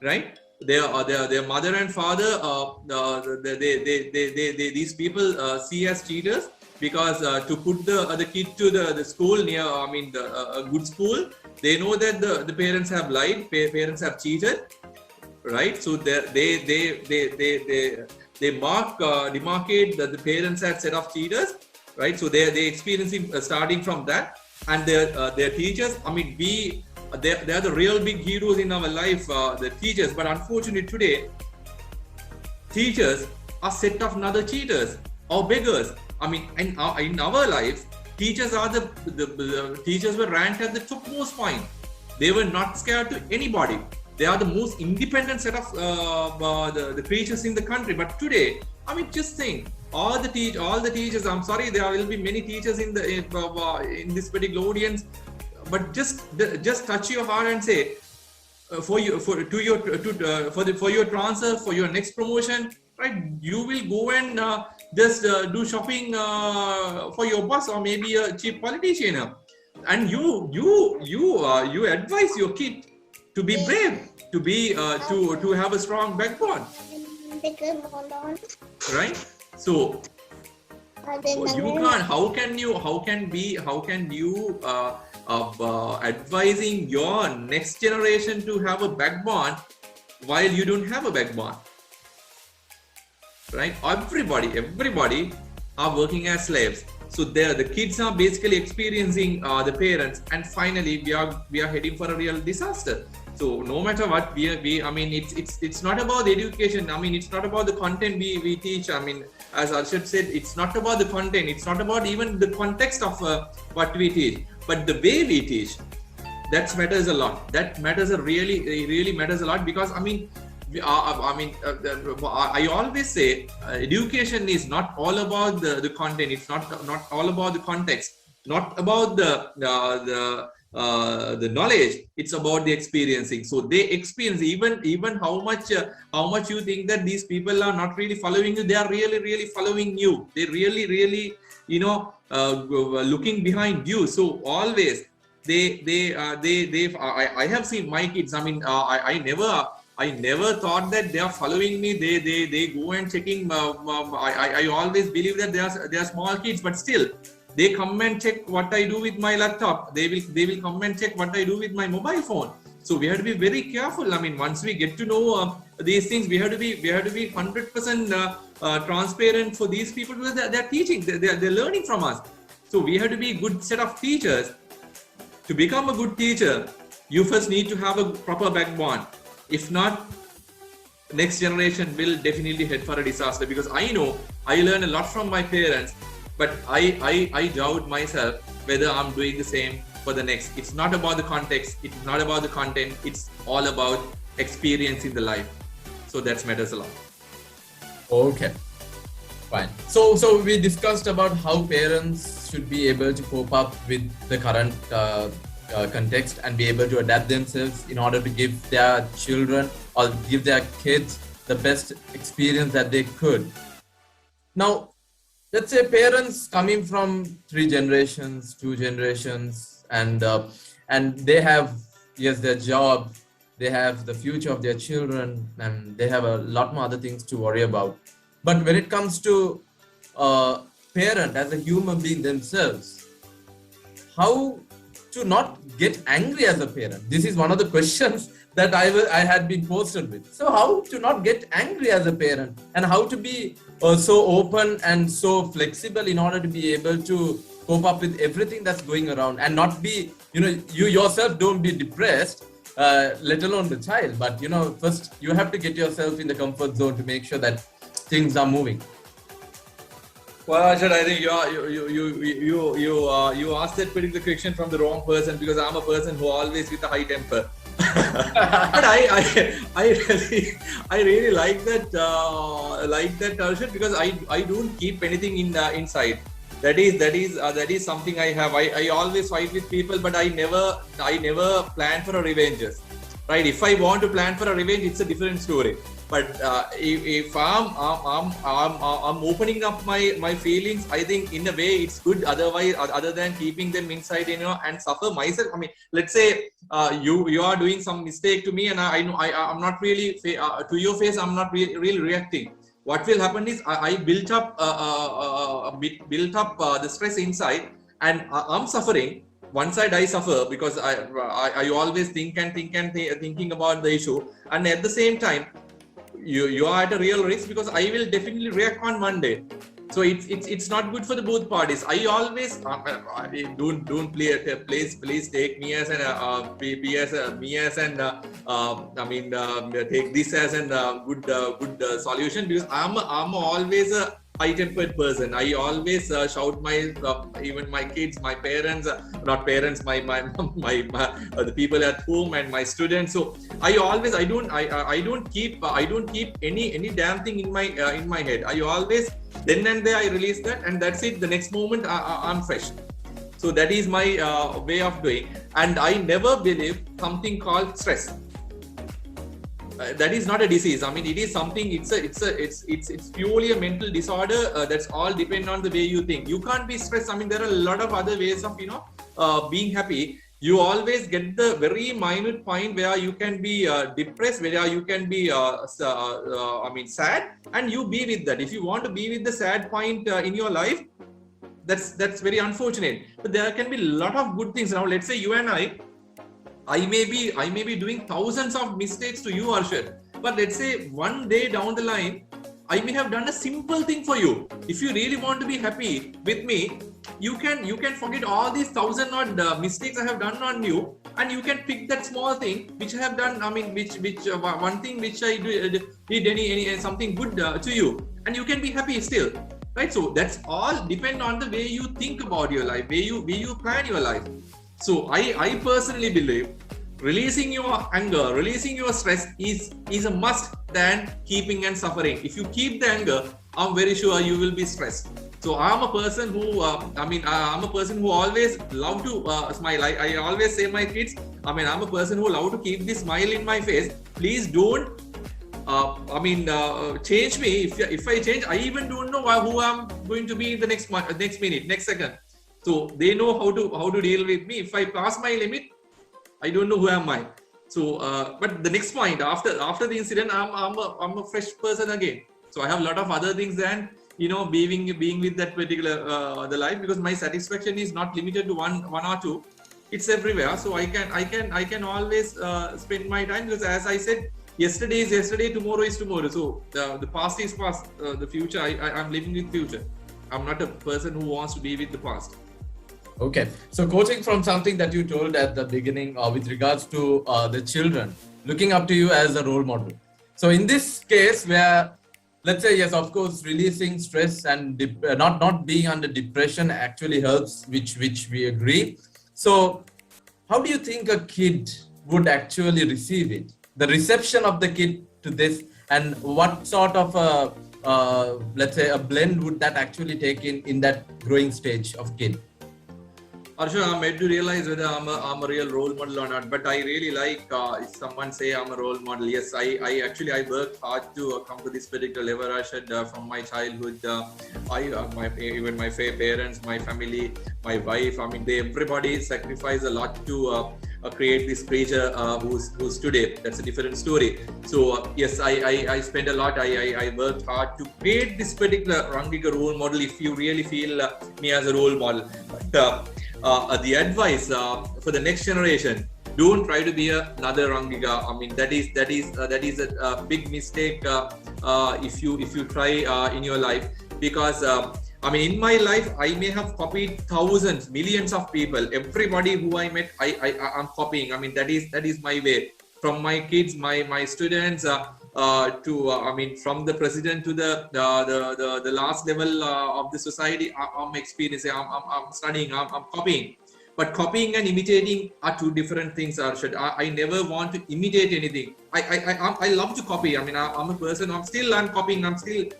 Right, their mother and father, these people see as cheaters, because to put the kid to the school near, I mean, a good school, they know that the parents have lied, parents have cheated, right? So they demarcate the parents as set of cheaters, right? So they experiencing starting from that, and their teachers. I mean, they are the real big heroes in our life, the teachers. But unfortunately today, teachers are set of another cheaters or beggars. I mean, in our life, teachers are the teachers were ranked at the topmost point. They were not scared to anybody. They are the most independent set of the creatures in the country. But today, I mean, just think, all the teachers. I'm sorry, there will be many teachers in this particular audience. But just touch your heart and say, for your transfer, for your next promotion, right? You will go and just do shopping for your boss or maybe a chief politician, and you advise your kid to be brave, to be to have a strong backbone, right? So you can't. How can you advising your next generation to have a backbone while you don't have a backbone, right? Everybody are working as slaves. So there, the kids are basically experiencing the parents, and finally we are heading for a real disaster. So no matter what, I mean, it's not about the education. I mean, it's not about the content we teach. I mean, as Arshad said, it's not about the content. It's not about even the context of what we teach, but the way we teach. That matters a lot. That matters really matters a lot, because I mean, I always say education is not all about the content. It's not all about the context, not about the knowledge. It's about the experiencing. So they experience, even how much you think that these people are not really following you, they are really following you. They really looking behind you. So always I have seen my kids. I mean, I never thought that they are following me. They go and checking. I always believe that they are small kids, but still they come and check what I do with my laptop. They will come and check what I do with my mobile phone. So we have to be very careful. I mean, once we get to know these things, we have to be 100% transparent for these people, because they're teaching. They're learning from us. So we have to be a good set of teachers. To become a good teacher, you first need to have a proper backbone. If not, next generation will definitely head for a disaster, because I know I learned a lot from my parents, but I doubt myself whether I'm doing the same for the next. It's not about the context, it's not about the content, it's all about experiencing the life. So that matters a lot. Okay, fine. So we discussed about how parents should be able to cope up with the current context and be able to adapt themselves in order to give their children or give their kids the best experience that they could. Now, let's say parents coming from 3 generations, 2 generations, and they have, yes, their job, they have the future of their children, and they have a lot more other things to worry about. But when it comes to parent as a human being themselves, how to not get angry as a parent? This is one of the questions that I had been posted with. So how to not get angry as a parent, and how to be so open and so flexible in order to be able to cope up with everything that's going around, and not be, you yourself don't be depressed, let alone the child. But first you have to get yourself in the comfort zone to make sure that things are moving. Well, Arshad, I think you asked that particular question from the wrong person, because I'm a person who always with a high temper. But I really like that Arshad, because I don't keep anything inside. That is something I have. I always fight with people, but I never plan for a revenge. Right? If I want to plan for a revenge, it's a different story. But if I'm opening up my feelings, I think in a way it's good. Otherwise, other than keeping them inside, and suffer myself. I mean, let's say you are doing some mistake to me, and I'm not really to your face. I'm not really reacting. What will happen is I built up the stress inside, and I'm suffering. One side I suffer because I always thinking about the issue, and at the same time, you are at a real risk, because I will definitely react on Monday. So it's not good for the both parties. I always don't please take me as take this as a good solution, because I'm always a high-tempered person. I always shout even my kids, my parents, not parents, my the people at home and my students. So I don't keep any damn thing in my head. I always, then and there I release that, and that's it. The next moment I'm fresh. So that is my way of doing, and I never believe something called stress. that is not a disease. I mean, it is something. It's purely a mental disorder. That's all depend on the way you think. You can't be stressed. I mean, there are a lot of other ways of being happy. You always get the very minute point where you can be depressed, where you can be sad, and you be with that. If you want to be with the sad point in your life, that's very unfortunate. But there can be a lot of good things. Now, let's say you and I may be doing thousands of mistakes to you, Arshad. But let's say one day down the line, I may have done a simple thing for you. If you really want to be happy with me, you can forget all these thousand odd mistakes I have done on you, and you can pick that small thing which I have done. I mean, one thing which I did any something good to you, and you can be happy still, right? So that's all depend on the way you think about your life, way you plan your life. So I personally believe releasing your anger, releasing your stress is a must than keeping and suffering. If you keep the anger, I'm very sure you will be stressed. So I'm a person who I'm a person who always love to smile. I always say my kids, I'm a person who love to keep this smile in my face. Please don't change me. If I change, I even don't know who I'm going to be in the next minute, next second. So they know how to deal with me. If I pass my limit, I don't know who am I. So, but the next point after the incident, I'm a fresh person again. So I have a lot of other things than being with that particular the life, because my satisfaction is not limited to one or two. It's everywhere. So I can always spend my time, because as I said, yesterday is yesterday, tomorrow is tomorrow. So the past is past. The future, I'm living with future. I'm not a person who wants to be with the past. Okay, so quoting from something that you told at the beginning with regards to the children looking up to you as a role model. So in this case where, let's say, yes, of course, releasing stress and not being under depression actually helps, which we agree. So how do you think a kid would actually receive it? The reception of the kid to this, and what sort of let's say a blend would that actually take in that growing stage of kid? Arsha, I'm made to realize whether I'm a real role model or not. But I really like if someone say I'm a role model. Yes, I worked hard to come to this particular level, Arshad, from my childhood. Even my parents, my family, my wife. I mean, everybody sacrificed a lot to create this creature who's today. That's a different story. So yes, I spent a lot. I worked hard to create this particular Rangika role model. If you really feel me as a role model. But, the advice for the next generation: don't try to be another Rangika. I mean, that is a big mistake if you try in your life, because in my life I may have copied thousands, millions of people. Everybody who I met, I'm copying. I mean, that is my way. From my kids, my students, from the president to the last level of the society, I'm experiencing, I'm studying, I'm copying. But copying and imitating are two different things, Arshad. I never want to imitate anything. I love to copy. I mean, I'm a person, I'm copying, I'm still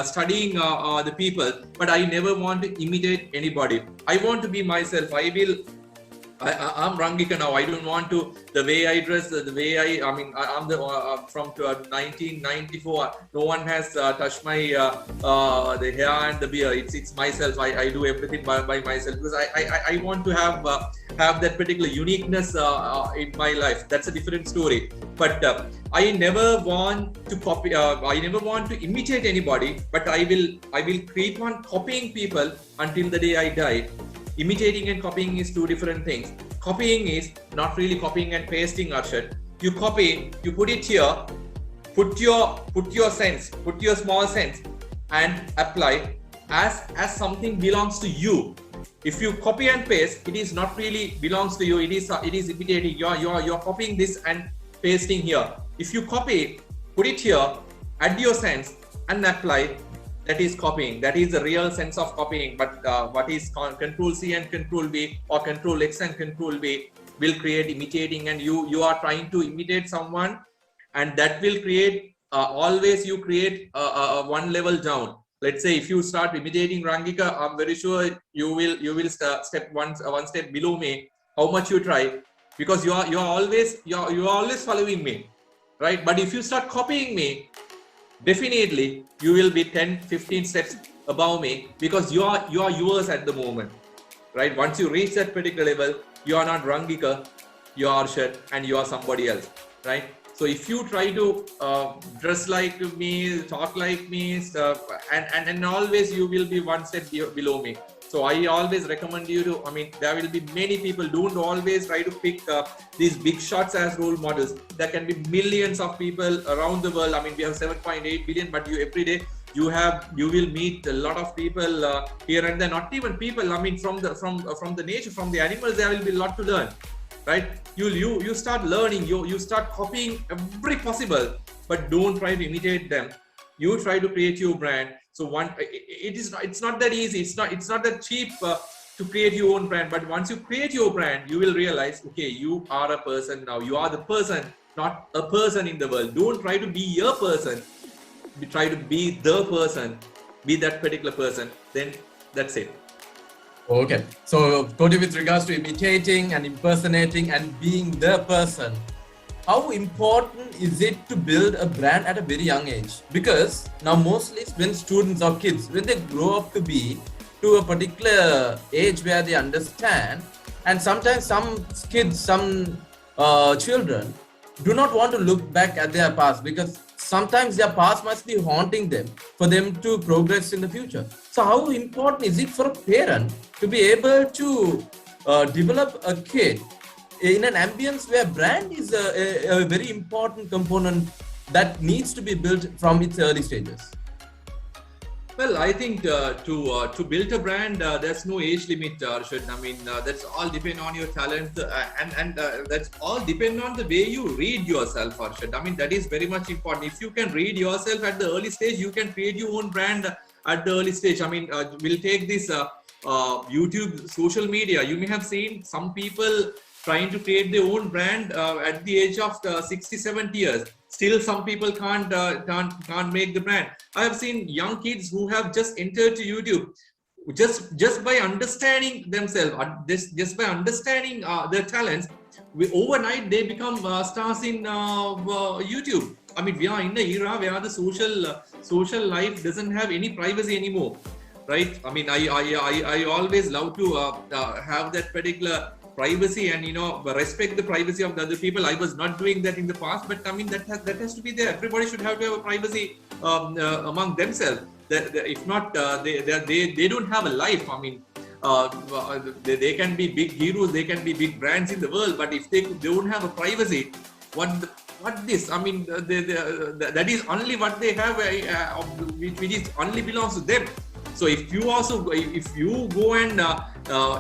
studying the people, but I never want to imitate anybody. I want to be myself. I'm Rangika now. I don't want to, the way I dress, the way I'm from 1994. No one has touched my the hair and the beard. It's myself. I do everything by myself, because I want to have that particular uniqueness in my life. That's a different story. But I never want to copy. I never want to imitate anybody. But I will keep on copying people until the day I die. Imitating and copying is two different things. Copying is not really copying and pasting, Arshad. You copy, you put it here, put your sense, put your small sense, and apply as something belongs to you. If you copy and paste, it is not really belongs to you. It is imitating. You're copying this and pasting here. If you copy, put it here, add your sense, and apply. That is copying. That is the real sense of copying. But what is Control C and Control V, or Control X and Control V, will create imitating, and you are trying to imitate someone, and that will create always you create one level down. Let's say if you start imitating Rangika, I'm very sure you will step one step below me. How much you try, because you are always following me. right? But if you start copying me, definitely you will be 10-15 steps above me, because you are yours at the moment, right? Once you reach that particular level, you are not Rangika, you are Arshad, and you are somebody else, right? So if you try to dress like me, talk like me, stuff, and always you will be one step below me. So I always recommend you to, I mean, there will be many people, don't always try to pick these big shots as role models. There can be millions of people around the world. I mean, we have 7.8 billion, but you every day you will meet a lot of people here and there. Not even people, I mean, from the nature, from the animals, there will be a lot to learn, right? You start learning, you start copying every possible, but don't try to imitate them. You try to create your brand. So it's not that easy. It's not that cheap to create your own brand. But once you create your brand, you will realize, okay, you are a person now. You are the person, not a person in the world. Don't try to be a person. Try to be the person. Be that particular person. Then that's it. Okay. So, Koti, with regards to imitating and impersonating and being the person, how important is it to build a brand at a very young age? Because now mostly when students or kids, when they grow up to a particular age where they understand, and sometimes some kids, some children do not want to look back at their past, because sometimes their past must be haunting them for them to progress in the future. So how important is it for a parent to be able to develop a kid in an ambience where brand is a very important component that needs to be built from its early stages? Well, I think to build a brand, there's no age limit, Arshad. I mean, that's all depend on your talent, and that's all depend on the way you read yourself, Arshad. I mean, that is very much important. If you can read yourself at the early stage, you can create your own brand at the early stage. I mean, we'll take this YouTube, social media. You may have seen some people trying to create their own brand at the age of 60-70 years. Still, some people can't make the brand. I have seen young kids who have just entered to YouTube, just by understanding themselves, just by understanding their talents. Overnight they become stars in YouTube. I mean, we are in the era where the social life doesn't have any privacy anymore, right? I mean, I always love to have that particular privacy and respect the privacy of the other people. I was not doing that in the past, but I mean that has to be there. Everybody should have to have a privacy among themselves. If not, they don't have a life. I mean, they can be big heroes, they can be big brands in the world, but if they don't have a privacy, what this? I mean, that is only what they have, which is only belongs to them. So if you go and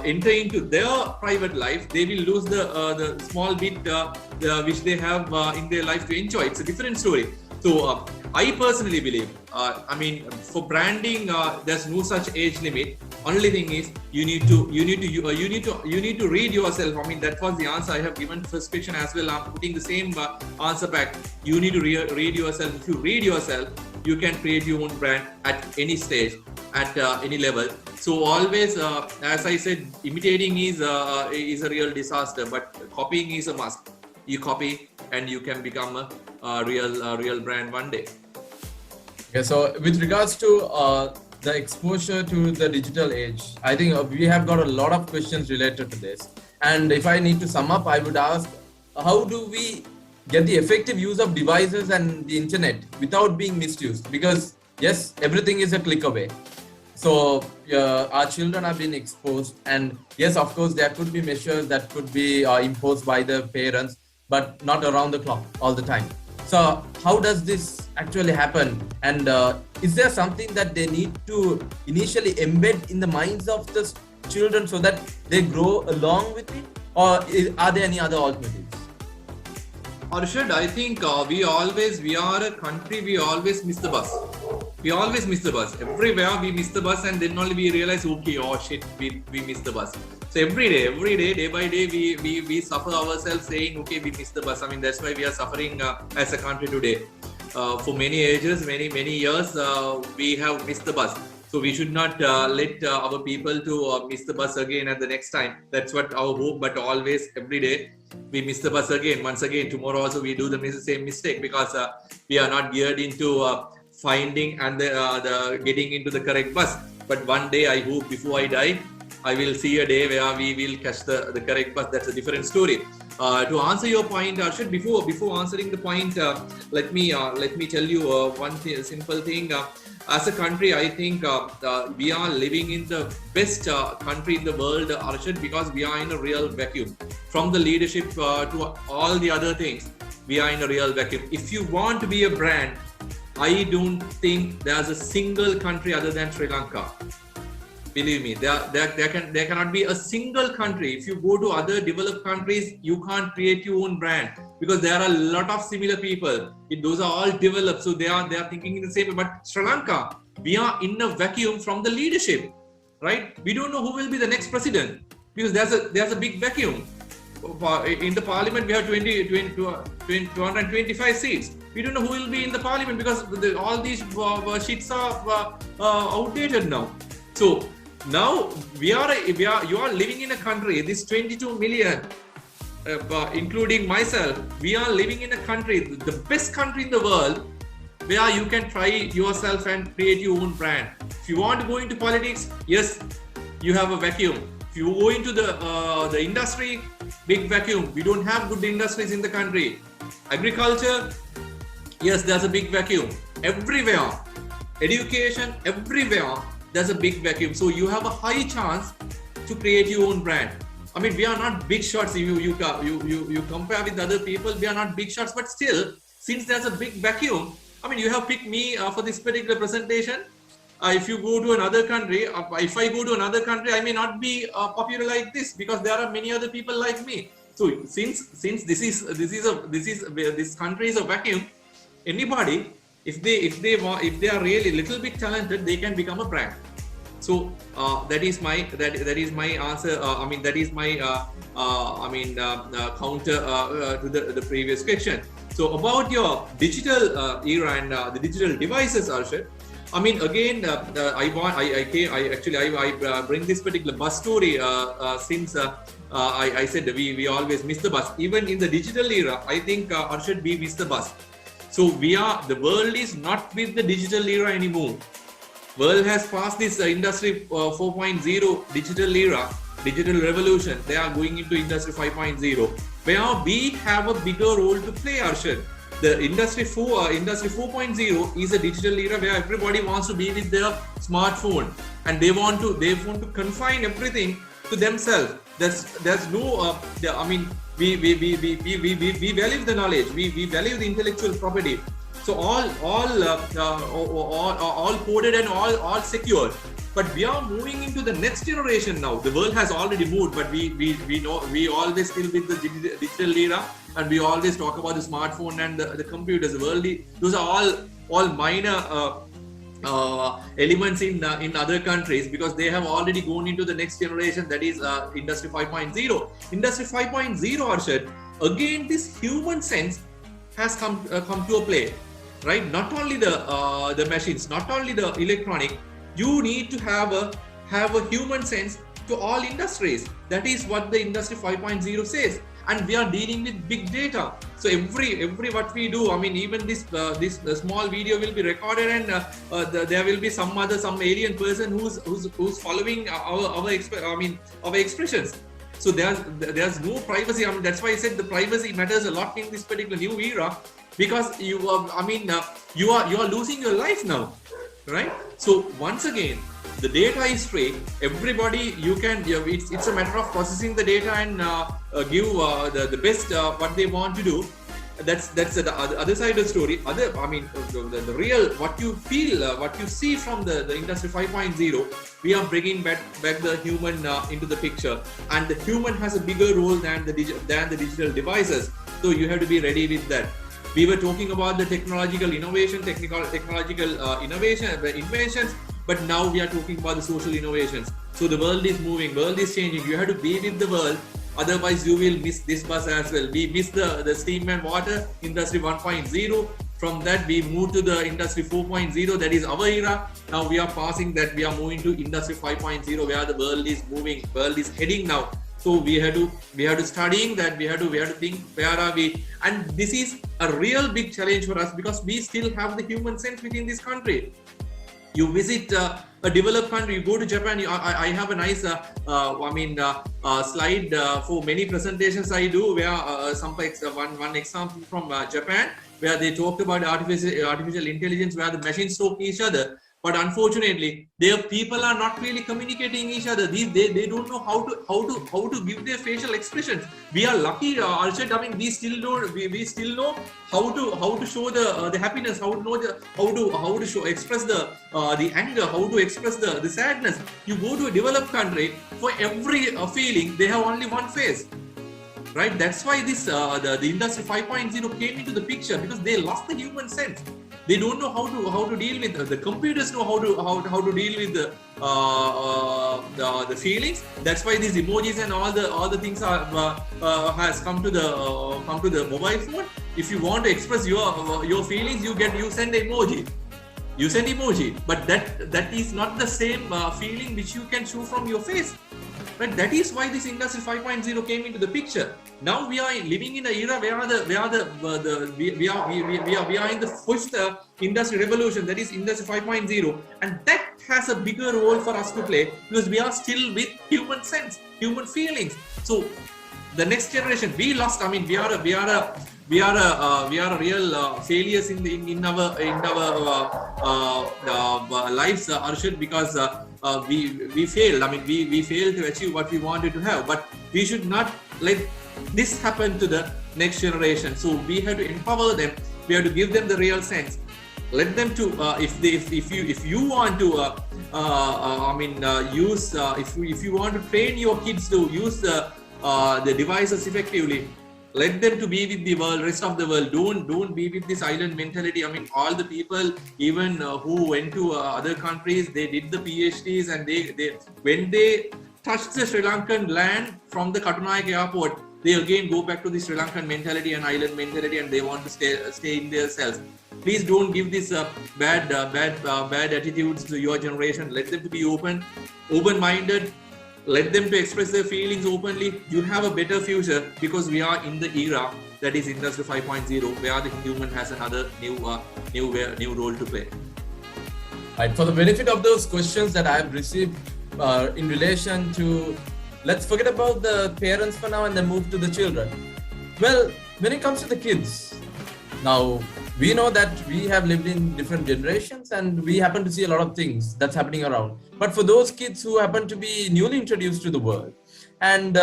enter into their private life, they will lose the small bit which they have in their life to enjoy. It's a different story. So I personally believe, I mean, for branding, there's no such age limit. Only thing is you need to read yourself. I mean, that was the answer I have given first question as well. I'm putting the same answer back. You need to read yourself. If you read yourself, you can create your own brand at any stage, at any level. So always, as I said, imitating is a real disaster, but copying is a must. You copy and you can become a real brand one day. Okay, so with regards to the exposure to the digital age, I think we have got a lot of questions related to this. And if I need to sum up, I would ask, how do we get the effective use of devices and the internet without being misused? Because yes, everything is a click away. So our children are being exposed, and yes, of course, there could be measures that could be imposed by the parents, but not around the clock all the time. So how does this actually happen? And is there something that they need to initially embed in the minds of the children so that they grow along with it? Or are there any other alternatives? Arshad, I think we are a country, we always miss the bus. We always miss the bus. Everywhere we miss the bus, and then only we realize, okay, oh shit, we missed the bus. So every day, day by day, we suffer ourselves saying, okay, we missed the bus. I mean, that's why we are suffering as a country today. For many ages, many years, we have missed the bus. So we should not let our people to miss the bus again at the next time. That's what our hope. But always, every day, we miss the bus again. Once again, tomorrow also we do the same mistake because we are not geared into finding and the getting into the correct bus. But one day, I hope before I die, I will see a day where we will catch the correct bus. That's a different story. To answer your point, Arshad, before answering the point, let me tell you one simple thing. As a country, I think we are living in the best country in the world, Arshad, because we are in a real vacuum. From the leadership to all the other things, we are in a real vacuum. If you want to be a brand, I don't think there's a single country other than Sri Lanka. Believe me, there cannot be a single country. If you go to other developed countries, you can't create your own brand because there are a lot of similar people. Those are all developed, so they are thinking in the same way. But Sri Lanka, we are in a vacuum from the leadership, right? We don't know who will be the next president because there's a big vacuum. In the parliament, we have 225 seats. We don't know who will be in the parliament because all these sheets are outdated now. So now you are living in a country, this 22 million, including myself, we are living in a country, the best country in the world, where you can try yourself and create your own brand. If you want to go into politics, yes, you have a vacuum. If you go into the industry, big vacuum. We don't have good industries in the country. Agriculture, yes, there's a big vacuum. Everywhere, education, everywhere, there's a big vacuum. So you have a high chance to create your own brand. I mean, we are not big shots. You compare with other people, we are not big shots. But still, since there's a big vacuum, I mean, you have picked me for this particular presentation. If you go to another country, if I go to another country, I may not be popular like this because there are many other people like me. So since this country is a vacuum, anybody, if they are really little bit talented, they can become a brand. So that is my answer. That is my counter to the previous question. So about your digital era and the digital devices, Arshad. I mean, again, I bring this particular bus story since I said we always miss the bus. Even in the digital era, I think Arshad, we miss the bus. So the world is not with the digital era anymore. World has passed this industry 4.0 digital era, digital revolution. They are going into industry 5.0, where we have a bigger role to play, Arshad. The industry 4.0 is a digital era where everybody wants to be with their smartphone and they want to confine everything to themselves. There's no we value the knowledge, we value the intellectual property. So all coded and all secured. But we are moving into the next generation now. The world has already moved, but we know we always still with the digital era, and we always talk about the smartphone and the computers. Those are all minor elements in other countries because they have already gone into the next generation, that is industry 5.0. Industry 5.0, Arshad, again this human sense has come to a play, right? Not only the machines, not only the electronic. You need to have a human sense to all industries. That is what the industry 5.0 says. And we are dealing with big data. So every what we do, I mean, even this small video will be recorded, and there will be some alien person who's following our expressions. So there's no privacy. I mean, that's why I said the privacy matters a lot in this particular new era, because you are losing your life now, right? So once again, the data is free. Everybody, it's a matter of processing the data and give the best what they want to do. That's the other side of the story. The real what you feel, what you see from the industry 5.0. We are bringing back the human into the picture, and the human has a bigger role than the digital devices. So you have to be ready with that. We were talking about the technological innovation, inventions, but now we are talking about the social innovations. So the world is moving, world is changing. You have to be with the world, otherwise you will miss this bus as well. We miss the steam and water, industry 1.0. From that, we moved to the industry 4.0, that is our era. Now we are passing that, we are moving to industry 5.0, where the world is moving, world is heading now. So we have to studying that, we have to think where are we, and this is a real big challenge for us because we still have the human sense within this country. You visit a developed country, you go to Japan. I have a nice slide for many presentations I do, where one example from Japan, where they talked about artificial intelligence, where the machines talk to each other. But unfortunately, their people are not really communicating each other. They don't know how to give their facial expressions. We are lucky, Arshad. I mean, we still know how to show the happiness, how to express the anger, how to express the sadness. You go to a developed country, for every feeling they have only one face. Right? That's why this the industry 5.0 came into the picture, because they lost the human sense. They don't know how to deal with the computers know how to deal with the feelings. That's why these emojis and all the things has come to the mobile phone. If you want to express your feelings, you send emoji. You send emoji, but that is not the same feeling which you can show from your face. Right? That is why this industry 5.0 came into the picture. Now we are living in an era where we are in the fifth industry revolution, that is industry 5.0, and that has a bigger role for us to play, because we are still with human sense, human feelings. So the next generation, we lost. I mean, we are real failures in our lives, Arshad, because we failed. I mean, we failed to achieve what we wanted to have. But we should not let this happen to the next generation. So we have to empower them. We have to give them the real sense. Let them to if you want to if you want to train your kids to use the devices effectively, let them to be with the world, rest of the world. Don't be with this island mentality. I mean, all the people, even who went to other countries, they did the PhDs, and they when they touched the Sri Lankan land from the Katunayake airport, they again go back to the Sri Lankan mentality and island mentality, and they want to stay in their cells. Please don't give this bad attitudes to your generation. Let them to be open-minded. Let them to express their feelings openly. You'll have a better future, because we are in the era that is Industry 5.0, where the human has another new role to play. Right. For the benefit of those questions that I have received in relation to, let's forget about the parents for now and then move to the children. Well, when it comes to the kids, now we know that we have lived in different generations and we happen to see a lot of things that's happening around. But for those kids who happen to be newly introduced to the world, and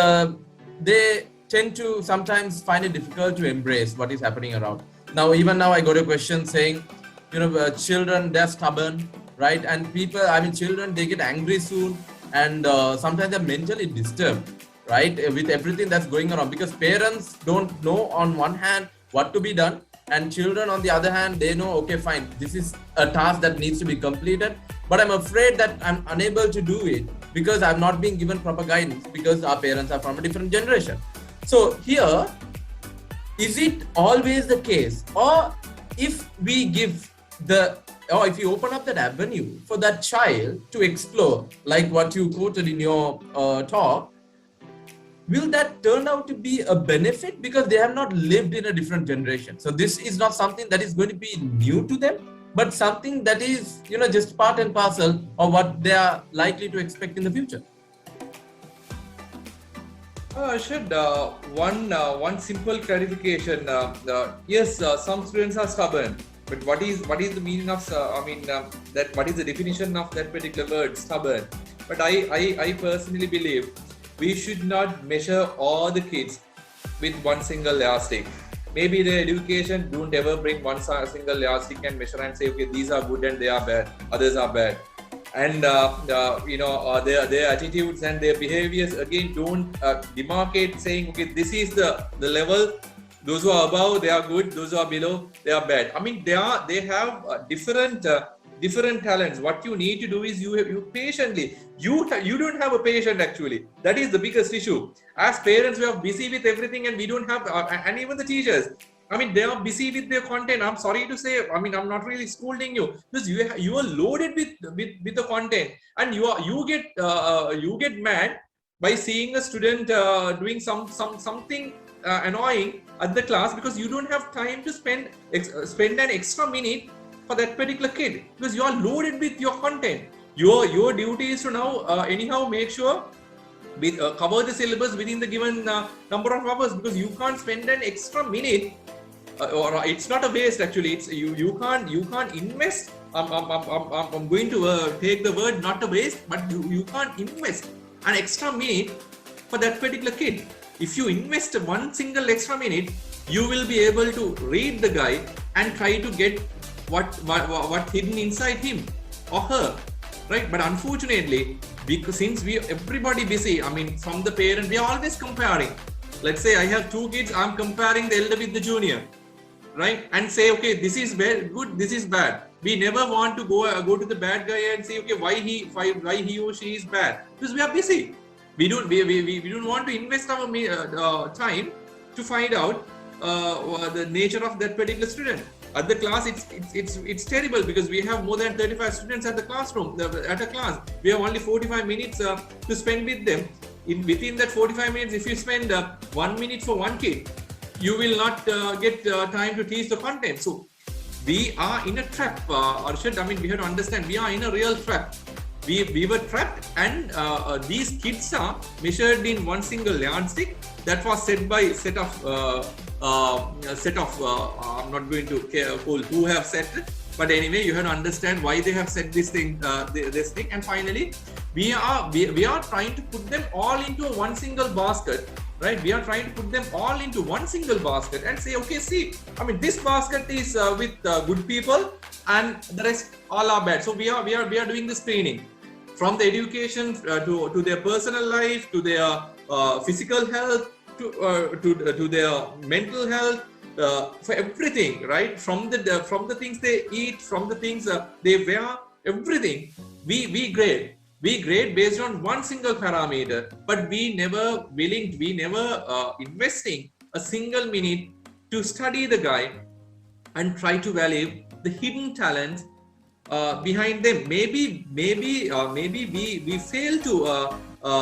they tend to sometimes find it difficult to embrace what is happening around. Now, even now I got a question saying, children, they're stubborn, right? And children, they get angry soon, and sometimes they're mentally disturbed, right? With everything that's going around, because parents don't know on one hand what to be done, and children on the other hand, they know, okay, fine, this is a task that needs to be completed, but I'm afraid that I'm unable to do it because I'm not being given proper guidance, because our parents are from a different generation. So here, is it always the case, or if we if you open up that avenue for that child to explore, like what you quoted in your talk, will that turn out to be a benefit, because they have not lived in a different generation? So this is not something that is going to be new to them, but something that is, just part and parcel of what they are likely to expect in the future. One simple clarification. Yes, some students are stubborn, but what is the meaning of what is the definition of that particular word, stubborn? But I personally believe we should not measure all the kids with one single yardstick. Maybe their education, don't ever bring one single yardstick and measure and say, okay, these are good and they are bad, others are bad. And their attitudes and their behaviors, again, don't demarcate saying, okay, this is the level. Those who are above, they are good. Those who are below, they are bad. I mean, they have different talents. What you need to do is you patiently. You don't have a patient actually. That is the biggest issue. As parents, we are busy with everything, and we don't have. And even the teachers, I mean, they are busy with their content. I'm sorry to say, I mean, I'm not really scolding you, because you are loaded with the content, and you get mad by seeing a student doing something annoying at the class, because you don't have time to spend an extra minute for that particular kid, because you are loaded with your content. Your duty is to now anyhow make sure cover the syllabus within the given number of hours, because you can't spend an extra minute. Or it's not a waste, actually. It's you can't invest. I'm going to take the word not a waste, but you can't invest an extra minute for that particular kid. If you invest one single extra minute, you will be able to read the guy and try to get what hidden inside him or her, right? But unfortunately, because since everybody busy, I mean, from the parent, we are always comparing. Let's say I have two kids, I'm comparing the elder with the junior, right? And say, okay, this is good, this is bad. We never want to go to the bad guy and say, okay, why he or she is bad, because we are busy. We don't want to invest our time to find out the nature of that particular student. At the class, it's terrible, because we have more than 35 students at the classroom. At a class, we have only 45 minutes to spend with them. Within that 45 minutes, if you spend 1 minute for one kid, you will not get time to teach the content. So we are in a trap, Arshad. I mean, we have to understand, we are in a real trap. We were trapped, and these kids are measured in one single yardstick that was set by set of I'm not going to call who have set it, but anyway, you have to understand why they have set this thing, and finally, we are trying to put them all into one single basket, right? We are trying to put them all into one single basket and say, okay, see, I mean, this basket is with good people, and the rest all are bad. So we are doing the screening from the education to their personal life, to their physical health, to their mental health, for everything, right? From the things they eat, from the things they wear, everything. We grade based on one single parameter, but we never investing a single minute to study the guy and try to value the hidden talents behind them. Maybe we fail to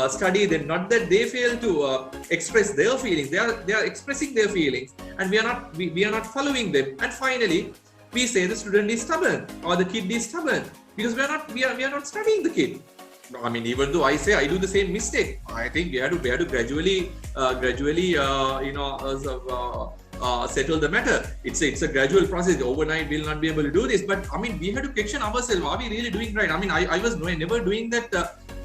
study them, not that they fail to express their feelings. They are expressing their feelings, and we are not following them. And finally, we say the student is stubborn or the kid is stubborn, because we are not studying the kid. I mean, even though I say I do the same mistake, I think we have to gradually settle the matter. It's a gradual process. Overnight we'll not be able to do this, but I mean, we have to question ourselves. Are we really doing right? I mean, I was never doing that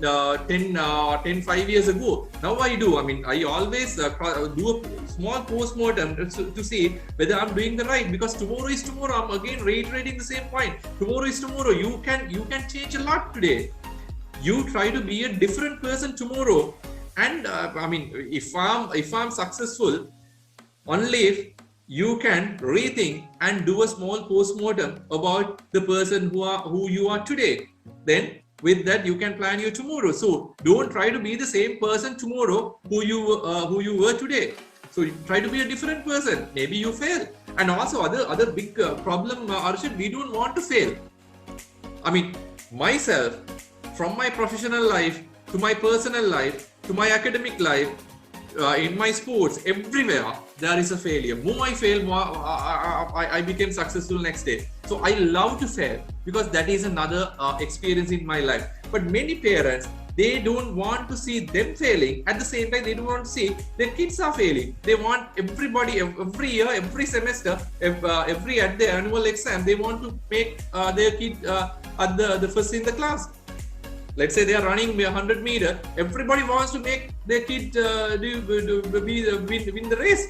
5 years ago. Now I do. I mean, I always do a small post-mortem to see whether I'm doing the right, because tomorrow is tomorrow. I'm again reiterating the same point. Tomorrow is tomorrow. You can change a lot today. You try to be a different person tomorrow. And I mean, if I'm successful, only if you can rethink and do a small post-mortem about the person who you are today. Then with that, you can plan your tomorrow. So don't try to be the same person tomorrow who you were today. So try to be a different person. Maybe you fail. And also other big problem, Arshad, we don't want to fail. I mean, myself, from my professional life to my personal life to my academic life, in my sports, everywhere there is a failure. More I fail, more I became successful next day. So I love to fail, because that is another experience in my life. But many parents, they don't want to see them failing. At the same time, they don't want to see their kids are failing. They want everybody, every year, every semester, every at the annual exam, they want to make their kid at the first in the class. Let's say they are running 100 meters. Everybody wants to make their kid win the race,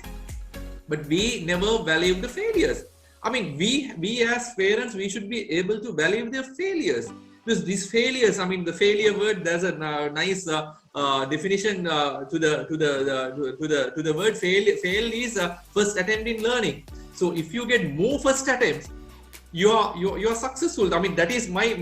but we never value the failures. I mean, we as parents, we should be able to value their failures, because these failures. I mean, the failure word. There's a nice definition to the word fail. Fail is first attempt in learning. So if you get more first attempts, you're successful. I mean, that is my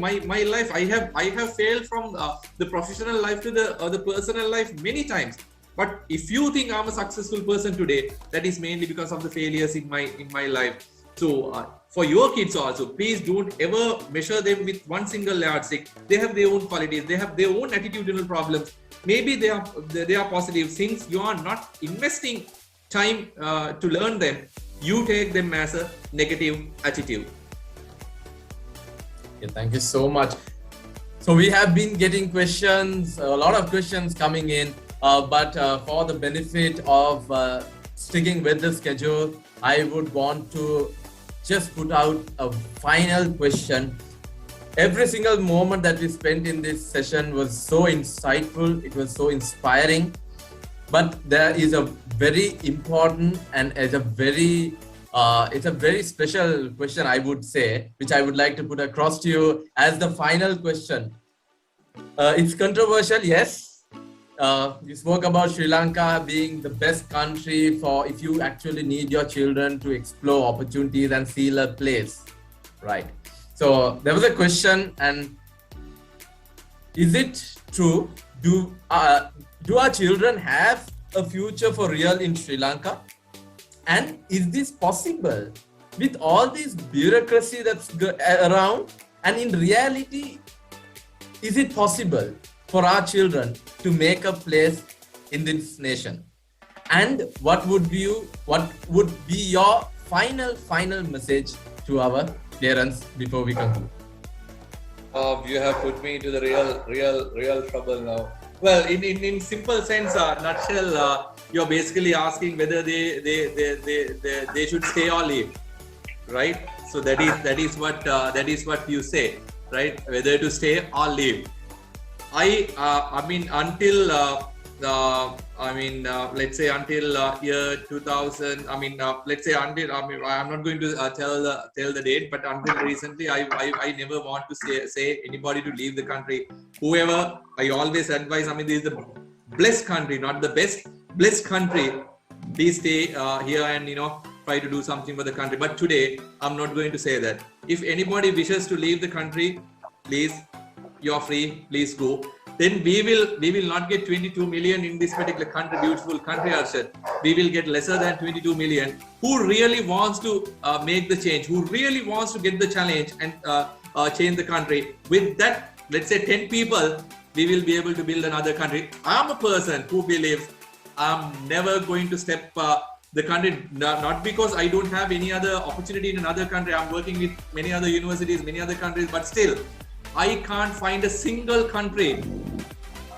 life. I have failed from the professional life to the personal life many times. But if you think I'm a successful person today, that is mainly because of the failures in my life. So for your kids also, please don't ever measure them with one single yardstick. They have their own qualities, they have their own attitudinal problems. Maybe they are positive. Since you are not investing time to learn them, you take them as a negative attitude. Yeah, thank you so much. So we have been getting questions, a lot of questions coming in, but for the benefit of sticking with the schedule, I would want to just put out a final question. Every single moment that we spent in this session was so insightful, it was so inspiring, but there is a very important and it's a very special question, I would say, which I would like to put across to you as the final question. It's controversial, yes. You spoke about Sri Lanka being the best country for if you actually need your children to explore opportunities and feel a place, right? So there was a question, and is it true? Do our children have a future for real in Sri Lanka? And is this possible with all this bureaucracy that's around? And in reality, is it possible for our children to make a place in this nation? And what would be your final message to our parents before we conclude? You have put me into the real trouble now. Well, in simple sense, nutshell, you're basically asking whether they should stay or leave, right? So that is what you say, right? Whether to stay or leave. I mean until let's say until year 2000. Let's say until I'm not going to tell the date, but until recently, I never want to say anybody to leave the country. Whoever, I always advise. This is the blessed country, not the best. Blessed country. Please stay here and try to do something for the country. But today, I'm not going to say that. If anybody wishes to leave the country, please, you're free. Please go. Then we will not get 22 million in this particular country, beautiful country, Arshad. We will get lesser than 22 million who really wants to make the change, who really wants to get the challenge and change the country. With that, let's say 10 people, we will be able to build another country. I'm a person who believes I'm never going to step the country, not because I don't have any other opportunity in another country. I'm working with many other universities, many other countries, but still, I can't find a single country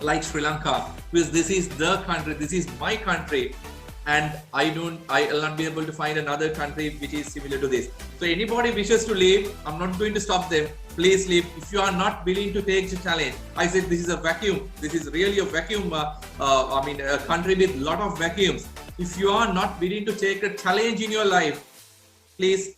like Sri Lanka, because this is the country, this is my country, and I'll not be able to find another country which is similar to this. So anybody wishes to leave, I'm not going to stop them. Please leave. If you are not willing to take the challenge, I said this is a vacuum. This is really a vacuum. A country with a lot of vacuums. If you are not willing to take a challenge in your life, please,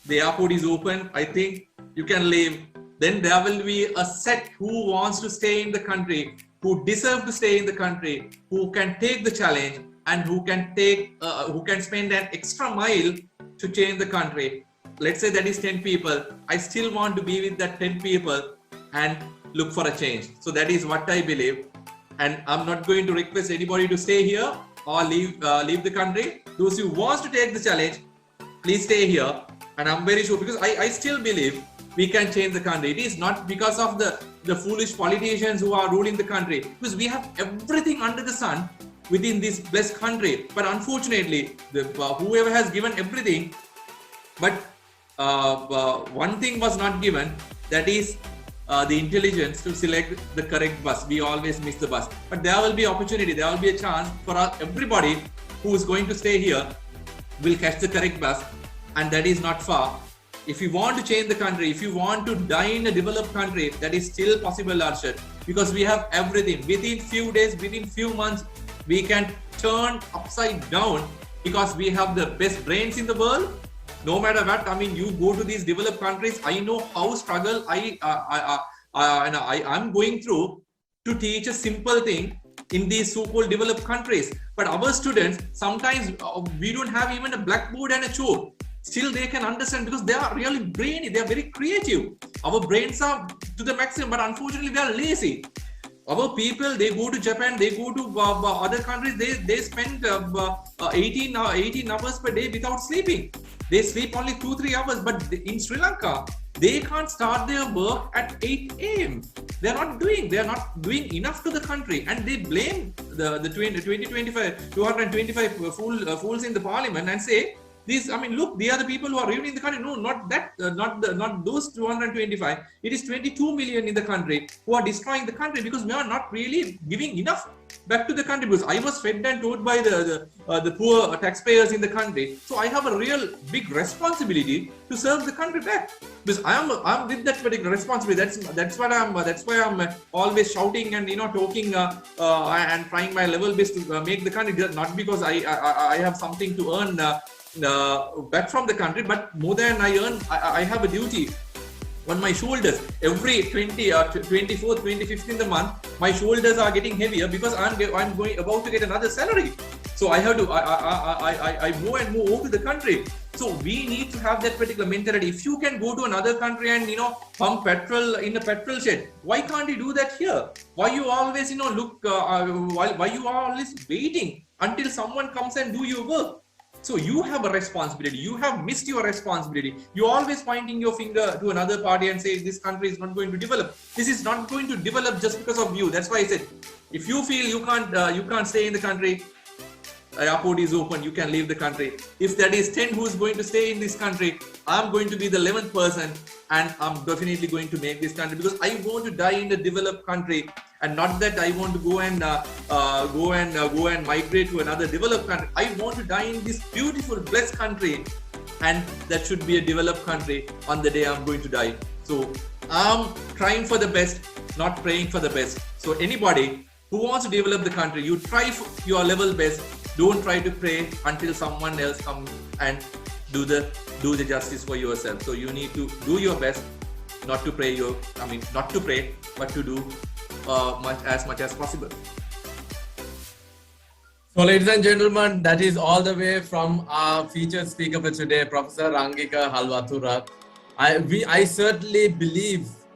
the airport is open. I think you can leave. Then there will be a set who wants to stay in the country, who deserve to stay in the country, who can take the challenge and who can spend an extra mile to change the country. Let's say that is 10 people. I still want to be with that 10 people and look for a change. So that is what I believe. And I'm not going to request anybody to stay here or leave the country. Those who wants to take the challenge, please stay here. And I'm very sure, because I still believe we can change the country. It is not because of the foolish politicians who are ruling the country, because we have everything under the sun within this blessed country. But unfortunately, whoever has given everything, but one thing was not given, that is the intelligence to select the correct bus. We always miss the bus. But there will be opportunity, there will be a chance for everybody who is going to stay here will catch the correct bus, and that is not far. If you want to change the country, if you want to die in a developed country, that is still possible, Arshad, because we have everything. Within few days, within few months, we can turn upside down because we have the best brains in the world. No matter what, you go to these developed countries, I know how struggle I'm going through to teach a simple thing in these so-called developed countries. But our students, sometimes we don't have even a blackboard and a chalk. Still they can understand because they are really brainy, they are very creative. Our brains are to the maximum, but unfortunately we are lazy. Our people, they go to Japan, they go to other countries, they spend 18 hours per day without sleeping. They sleep only 2-3 hours, but in Sri Lanka, they can't start their work at 8 a.m. They are not doing enough to the country, and they blame the 225 fools in the parliament and say, these, I mean, look, they are the people who are ruining the country. No, not that, not those 225. It is 22 million in the country who are destroying the country because we are not really giving enough back to the country. Because I was fed and taught by the poor taxpayers in the country. So I have a real big responsibility to serve the country back. Because I'm with that particular responsibility. That's why I'm always shouting and talking and trying my level best to make the country. Not because I have something to earn. Back from the country, but more than I earn, I have a duty on my shoulders. Every 24th, 25th in the month, my shoulders are getting heavier because I'm about to get another salary. So I have to I move over to the country. So we need to have that particular mentality. If you can go to another country and pump petrol in a petrol shed, why can't you do that here? Why you always why you are always waiting until someone comes and do your work? So you have a responsibility. You have missed your responsibility. You're always pointing your finger to another party and say this country is not going to develop. This is not going to develop just because of you. That's why I said, if you feel you can't stay in the country, airport is open, you can leave the country. If that is 10 who's going to stay in this country, I'm going to be the 11th person, and I'm definitely going to make this country because I want to die in a developed country, and not that I want to go and migrate to another developed country. I want to die in this beautiful, blessed country, and that should be a developed country on the day I'm going to die. So I'm trying for the best, not praying for the best. So anybody who wants to develop the country, you try your level best. Don't try to pray until someone else comes and do the justice for yourself. So you need to do your best, not to pray, but to do as much as possible. So ladies and gentlemen, that is all the way from our featured speaker for today, Professor ℍ𝕠𝕦𝕣. I certainly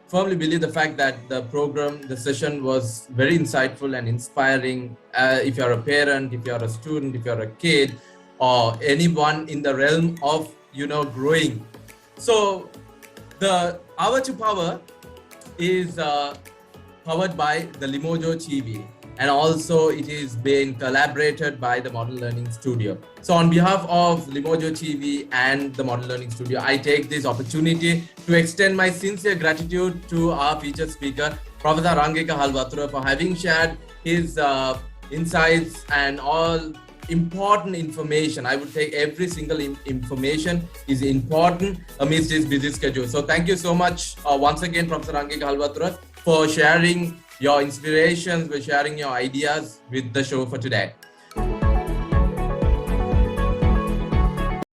firmly believe the fact that the session was very insightful and inspiring. If you're a parent, if you're a student, if you're a kid, or anyone in the realm of growing. So the Hour to Power is powered by the ℍ𝕠𝕦𝕣, and also it is being collaborated by the Model Learning Studio. So on behalf of ℍ𝕠𝕦𝕣 and the Model Learning Studio, I take this opportunity to extend my sincere gratitude to our featured speaker, Professor ℍ𝕠𝕦𝕣, for having shared his insights and all important information. I would take every single information is important amidst his busy schedule. So thank you so much once again, Professor ℍ𝕠𝕦𝕣, for sharing your inspirations, for sharing your ideas with the show for today.